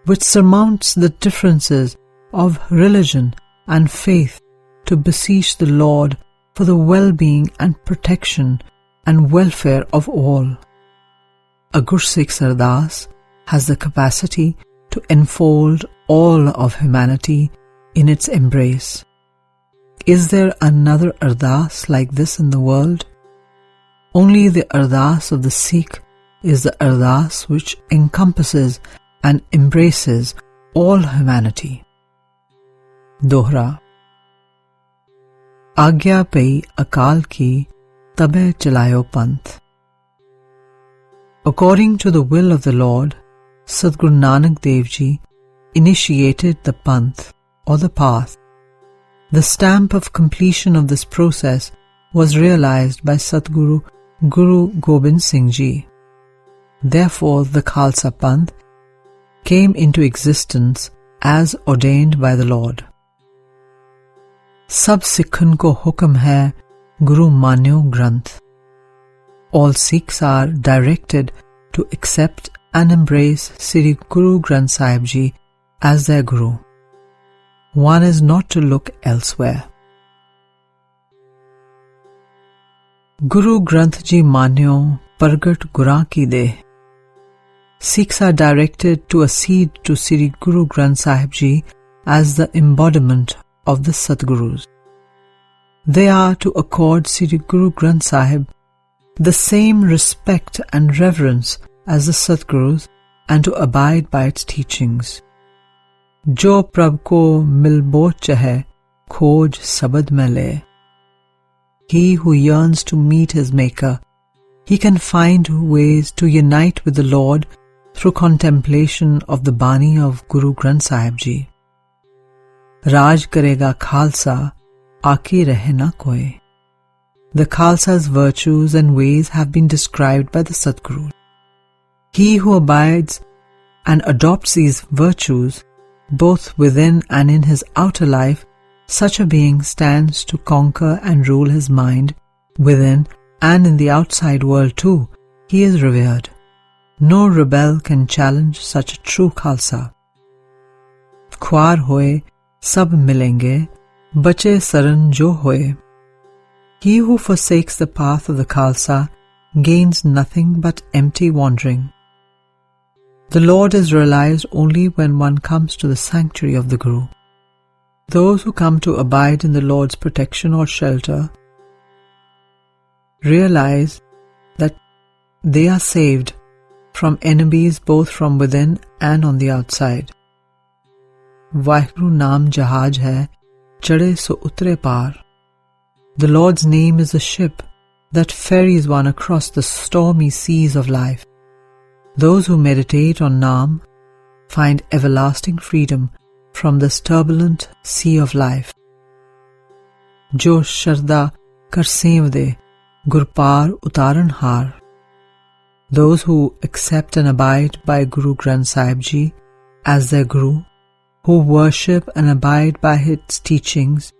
which surmounts the differences of religion and faith to beseech the Lord for the well-being and protection and welfare of all? A Gursikh's Ardaas has the capacity to enfold all of humanity in its embrace. Is there another Ardaas like this in the world? Only the Ardaas of the Sikh is the Ardaas which encompasses and embraces all humanity. Dohra. Agya pei akal ki, tabe chalayo panth. According to the will of the Lord, Sadguru Nanak Dev Ji initiated the panth or the path. The stamp of completion of this process was realized by Sadguru Guru Gobind Singh Ji. Therefore, the Khalsa Panth came into existence as ordained by the Lord. Sab Sikhon ko hukam hai Guru Manyo Granth. All Sikhs are directed to accept and embrace Sri Guru Granth Sahib Ji as their Guru. One is not to look elsewhere. Guru Granth Ji Manyo Pargat Gura Ki De. Sikhs are directed to accede to Sri Guru Granth Sahib Ji as the embodiment of the Sadgurus. They are to accord Sri Guru Granth Sahib the same respect and reverence as the Sadgurus and to abide by its teachings. Jo Prabh ko milbo chahe, khoj sabad mein le. He who yearns to meet his Maker, he can find ways to unite with the Lord through contemplation of the Bani of Guru Granth Sahib Ji. Raj karega Khalsa, aaki rahe na koi. The Khalsa's virtues and ways have been described by the Sadguru. He who abides and adopts these virtues, both within and in his outer life, such a being stands to conquer and rule his mind within and in the outside world too. He is revered. No rebel can challenge such a true Khalsa. Khwar hoye, sab milenge, bache saran jo hoye. He who forsakes the path of the Khalsa gains nothing but empty wandering. The Lord is realized only when one comes to the sanctuary of the Guru. Those who come to abide in the Lord's protection or shelter realize that they are saved from enemies both from within and on the outside. Waheguru naam jahaj hai, chade so utre par. The Lord's name is a ship that ferries one across the stormy seas of life. Those who meditate on Naam find everlasting freedom from this turbulent sea of life. Jo Sharda kar sevde, Gurpar utaran har. Those who accept and abide by Guru Granth Sahib Ji as their Guru, who worship and abide by his teachings,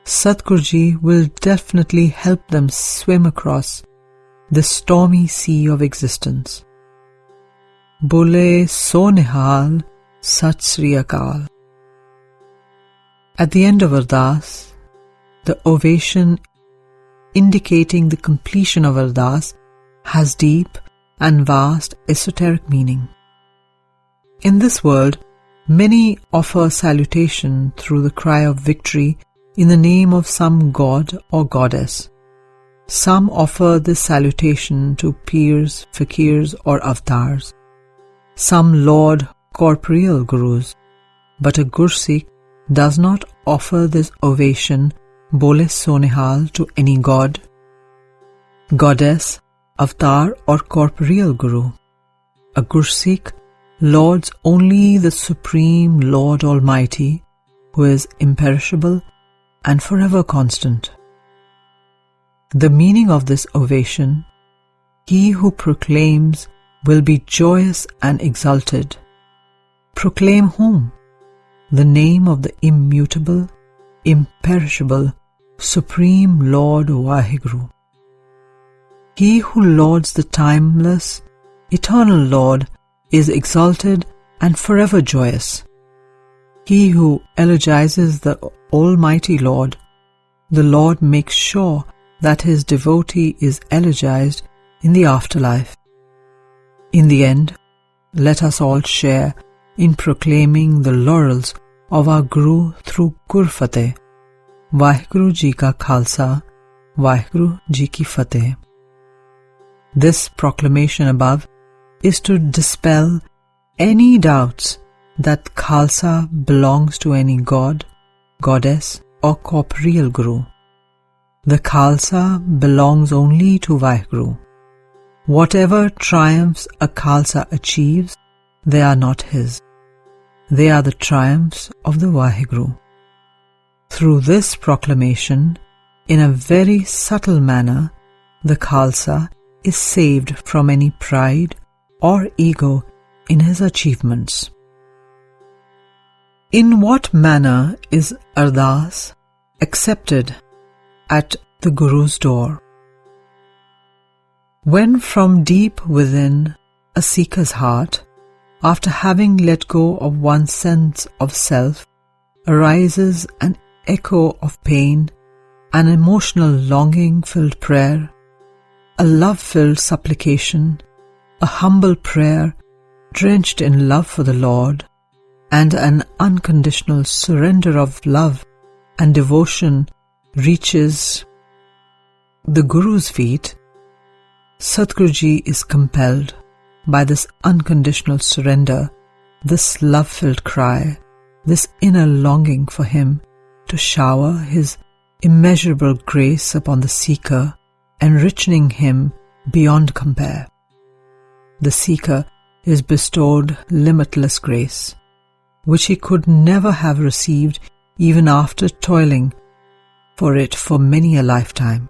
Sadguru Ji will definitely help them swim across the stormy sea of existence. Bole so nihal, Sat Sri Akal. At the end of Ardaas, the ovation indicating the completion of Ardaas has deep and vast esoteric meaning. In this world, many offer salutation through the cry of victory in the name of some god or goddess. Some offer this salutation to peers, fakirs or avatars. Some laud corporeal gurus, but a Gursikh does not offer this ovation bole sonihal to any god, goddess, avatar or corporeal guru. A Gursikh lauds only the Supreme Lord Almighty, who is imperishable and forever constant. The meaning of this ovation, he who proclaims will be joyous and exalted. Proclaim whom? The name of the immutable, imperishable, Supreme Lord Waheguru. He who lauds the timeless, eternal Lord is exalted and forever joyous. He who eulogizes the Almighty Lord, the Lord makes sure that his devotee is eulogized in the afterlife. In the end, let us all share in proclaiming the laurels of our Guru through Gur Fateh. Waheguru Ji ka Khalsa, Waheguru Ji ki Fateh. This proclamation above is to dispel any doubts that Khalsa belongs to any god, goddess or corporeal Guru. The Khalsa belongs only to Waheguru. Whatever triumphs a Khalsa achieves, they are not his. They are the triumphs of the Waheguru. Through this proclamation, in a very subtle manner, the Khalsa is saved from any pride or ego in his achievements. In what manner is Ardaas accepted at the Guru's door? When from deep within a seeker's heart, after having let go of one's sense of self, arises an echo of pain, an emotional longing-filled prayer, a love-filled supplication, a humble prayer drenched in love for the Lord, and an unconditional surrender of love and devotion reaches the Guru's feet, Sadguru Ji is compelled by this unconditional surrender, this love-filled cry, this inner longing for him to shower his immeasurable grace upon the seeker, enrichening him beyond compare. The seeker is bestowed limitless grace, which he could never have received even after toiling for it for many a lifetime.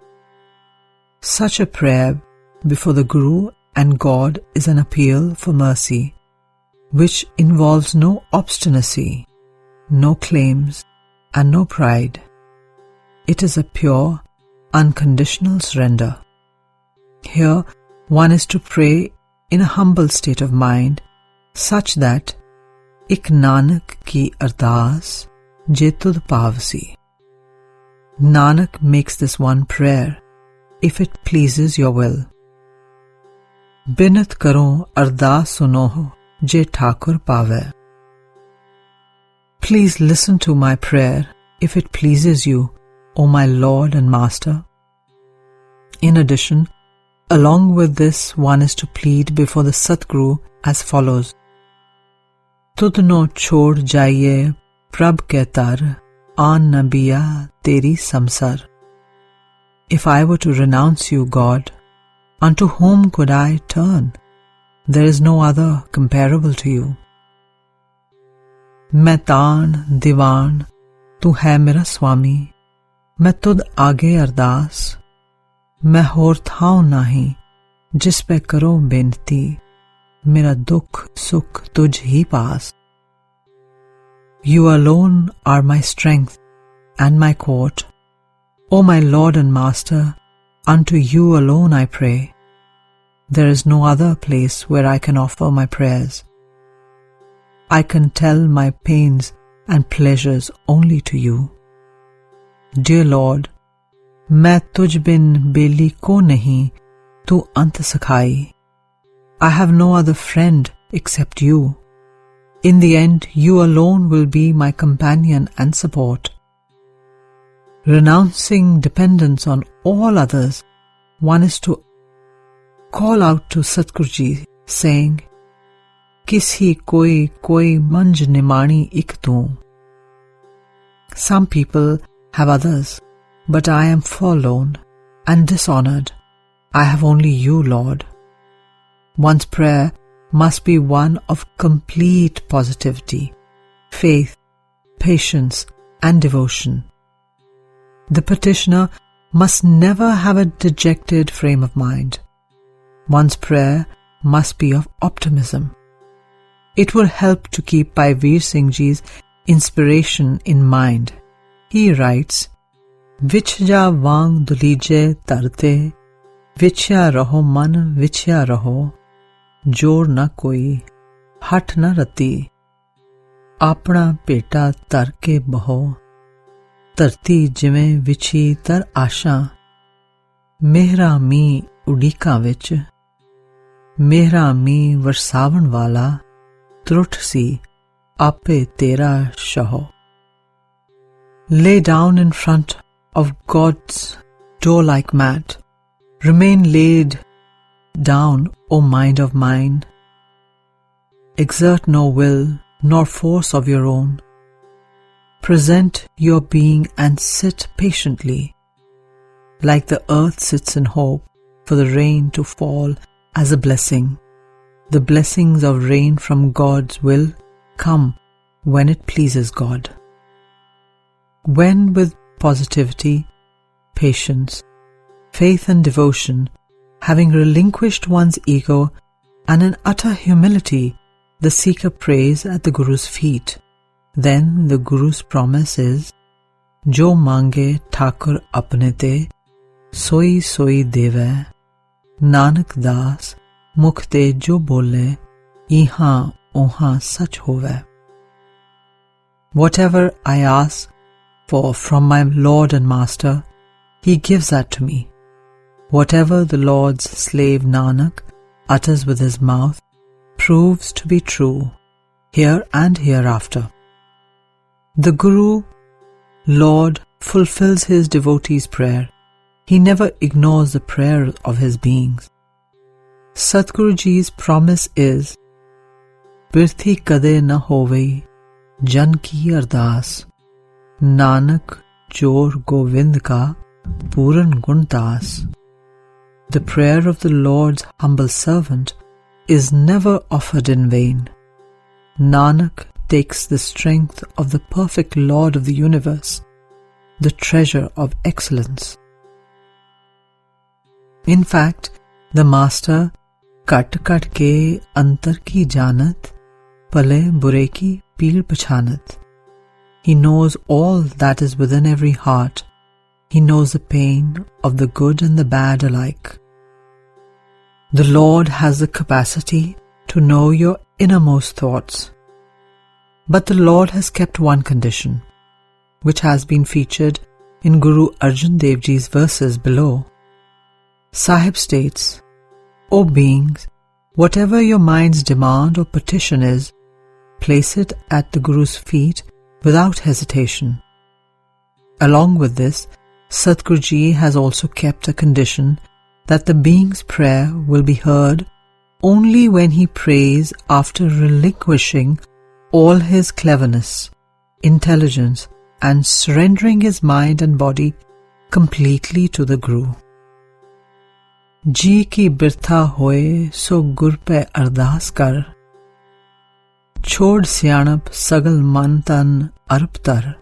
Such a prayer before the Guru and God is an appeal for mercy, which involves no obstinacy, no claims, and no pride. It is a pure, unconditional surrender. Here, one is to pray in a humble state of mind, such that Ik Nanak ki Ardaas je tud pavsi. Nanak makes this one prayer, if it pleases your will. Binat karo Ardaas suno je Thakur pave. Please listen to my prayer, if it pleases you, O my Lord and Master. In addition, along with this, one is to plead before the Satguru as follows. Tudno chhod jaiye prabh ke tar, aan nabiya teri samsar. If I were to renounce you, God, unto whom could I turn? There is no other comparable to you. मैं तान दीवान तू है मेरा स्वामी, मैं तुद आगे अरदास, मैं होर थाऊं नाही जिस पे करो बेनती, मेरा दुख सुख तुझ ही पास. You alone are my strength and my court. O my Lord and Master, unto you alone I pray. There is no other place where I can offer my prayers. I can tell my pains and pleasures only to you. Dear Lord, मैं तुझ बिन बेली को नहीं, तू अंत सखाई. I have no other friend except you. In the end, you alone will be my companion and support. Renouncing dependence on all others, one is to call out to Satguruji, saying, Kisi koi manj nimani ik tu. Some people have others, but I am forlorn and dishonored. I have only you, Lord. One's prayer must be one of complete positivity, faith, patience, and devotion. The petitioner must never have a dejected frame of mind. One's prayer must be of optimism. It will help to keep Bhai Veer Singh Ji's inspiration in mind. He writes, Vichja vang dulije tarte, vichya raho man vichya raho, jor na koi, hat na rati, apna peta tar ke baho, ਧਰਤੀ ਜਿਵੇਂ ਵਿਛੀ ਤਰ ਆਸ਼ਾ, ਮਿਹਰਾ ਮੀਂਹ ਉਡੀਕਾਂ ਵਿੱਚ, ਮਿਹਰਾ ਮੀਂਹ ਵਰਸਾਵਣ ਵਾਲਾ, ਤਰੁੱਠ ਸੀ ਆਪੇ ਤੇਰਾ ਸ਼ਹੋ. Lay down in front of God's door-like mat. Remain laid down, O mind of mine. Exert no will nor force of your own. Present your being and sit patiently, like the earth sits in hope for the rain to fall as a blessing. The blessings of rain from God's will come when it pleases God. When with positivity, patience, faith and devotion, having relinquished one's ego and in utter humility, the seeker prays at the Guru's feet. Then the Guru's promise is, Jo mange Thakur apne te, soi soi deve, Nanak das, mukh te jo bole, iha oha sach hove. Whatever I ask for from my Lord and Master, He gives that to me. Whatever the Lord's slave Nanak utters with his mouth proves to be true, here and hereafter. The Guru, Lord, fulfills his devotee's prayer. He never ignores the prayer of his beings. Satguruji's promise is, Birthi kade na hove, jan ki ardaas, Nanak jor govind ka, puran gun das. The prayer of the Lord's humble servant is never offered in vain. Nanak takes the strength of the perfect Lord of the universe, the treasure of excellence. In fact, the Master kat ke antar ki janat, pale bure ki peel pachanat. He knows all that is within every heart. He knows the pain of the good and the bad alike. The Lord has the capacity to know your innermost thoughts. But the Lord has kept one condition, which has been featured in Guru Arjan Dev Ji's verses below. Sahib states, O beings, whatever your mind's demand or petition is, place it at the Guru's feet without hesitation. Along with this, Satguru Ji has also kept a condition that the being's prayer will be heard only when he prays after relinquishing all his cleverness, intelligence, and surrendering his mind and body completely to the Guru. जी की बिरथा होए सो गुर पे अरदास कर, छोड़ सियाणप सगल मन तन अर्प तर.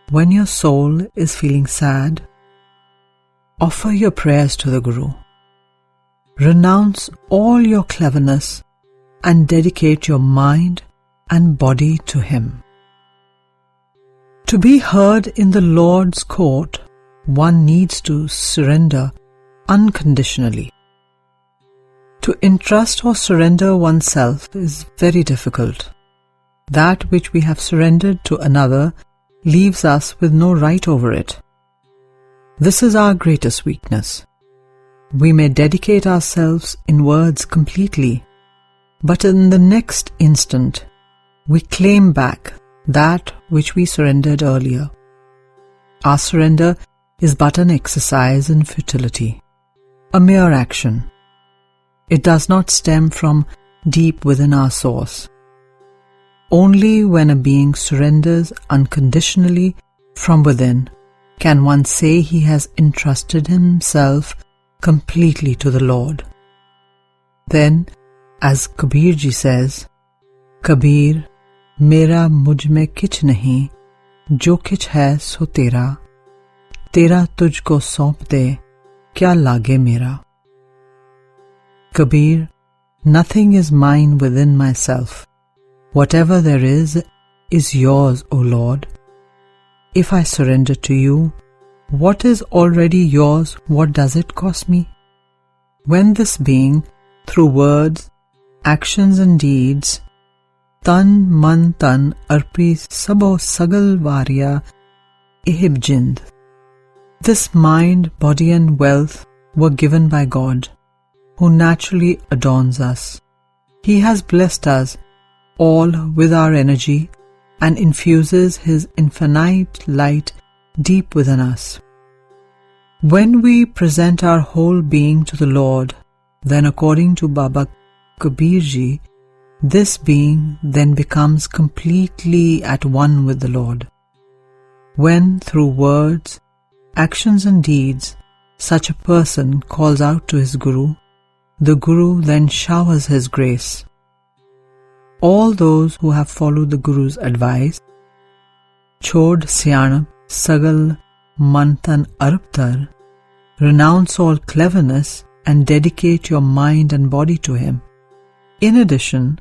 When your soul is feeling sad, offer your prayers to the Guru. Renounce all your cleverness and dedicate your mind and body to him. To be heard in the Lord's court, one needs to surrender unconditionally. To entrust or surrender oneself is very difficult. That which we have surrendered to another leaves us with no right over it. This is our greatest weakness. We may dedicate ourselves in words completely, but in the next instant, we claim back that which we surrendered earlier. Our surrender is but an exercise in futility, a mere action. It does not stem from deep within our source. Only when a being surrenders unconditionally from within can one say he has entrusted himself completely to the Lord. Then, as Kabir ji says, Kabir, mera mujh mein kich nahi, jo kich hai so tera, tera tujhko saunp de, kya lage mera. Kabir, nothing is mine within myself. Whatever there is yours, O Lord. If I surrender to you, what is already yours, what does it cost me? When this being, through words, actions and deeds, tan man tan arpi sabo sagal varya ihib jind, this mind, body and wealth were given by God, who naturally adorns us. He has blessed us all with our energy and infuses His infinite light deep within us. When we present our whole being to the Lord, then according to Baba Kabir ji, this being then becomes completely at one with the Lord. When through words, actions and deeds, such a person calls out to his Guru, the Guru then showers his grace. All those who have followed the Guru's advice, Chod Syanap Sagal Mantan Arptar, renounce all cleverness and dedicate your mind and body to him. In addition,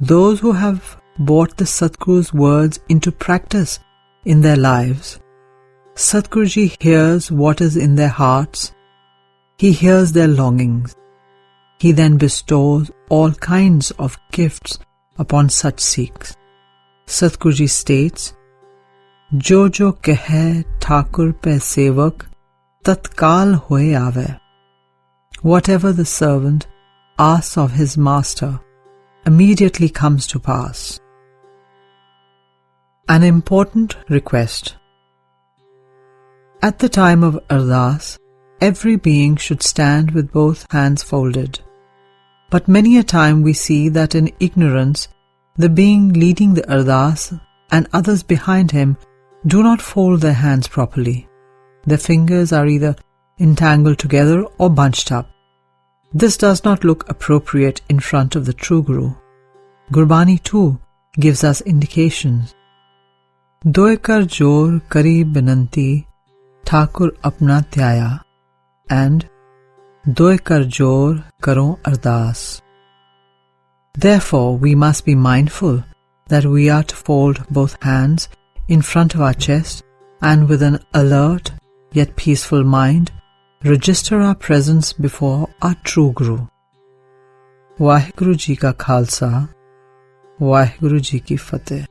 those who have brought the Satguru's words into practice in their lives, Satguruji hears what is in their hearts. He hears their longings. He then bestows all kinds of gifts upon such Sikhs. Satguruji states, Jo jo kehe Thakur pe sevak, tatkal hoye aave. Whatever the servant asks of his master immediately comes to pass. An important request. At the time of Ardaas, every being should stand with both hands folded. But many a time we see that in ignorance, the being leading the Ardaas and others behind him do not fold their hands properly. Their fingers are either entangled together or bunched up. This does not look appropriate in front of the true Guru. Gurbani too gives us indications. Doy kar jor kari binanti, Thakur apna tyaya, and Doy kar jor karo Ardaas. Therefore, we must be mindful that we are to fold both hands in front of our chest and with an alert yet peaceful mind register our presence before our true Guru. Waheguru Ji ka Khalsa, Waheguru Ji ki Fateh.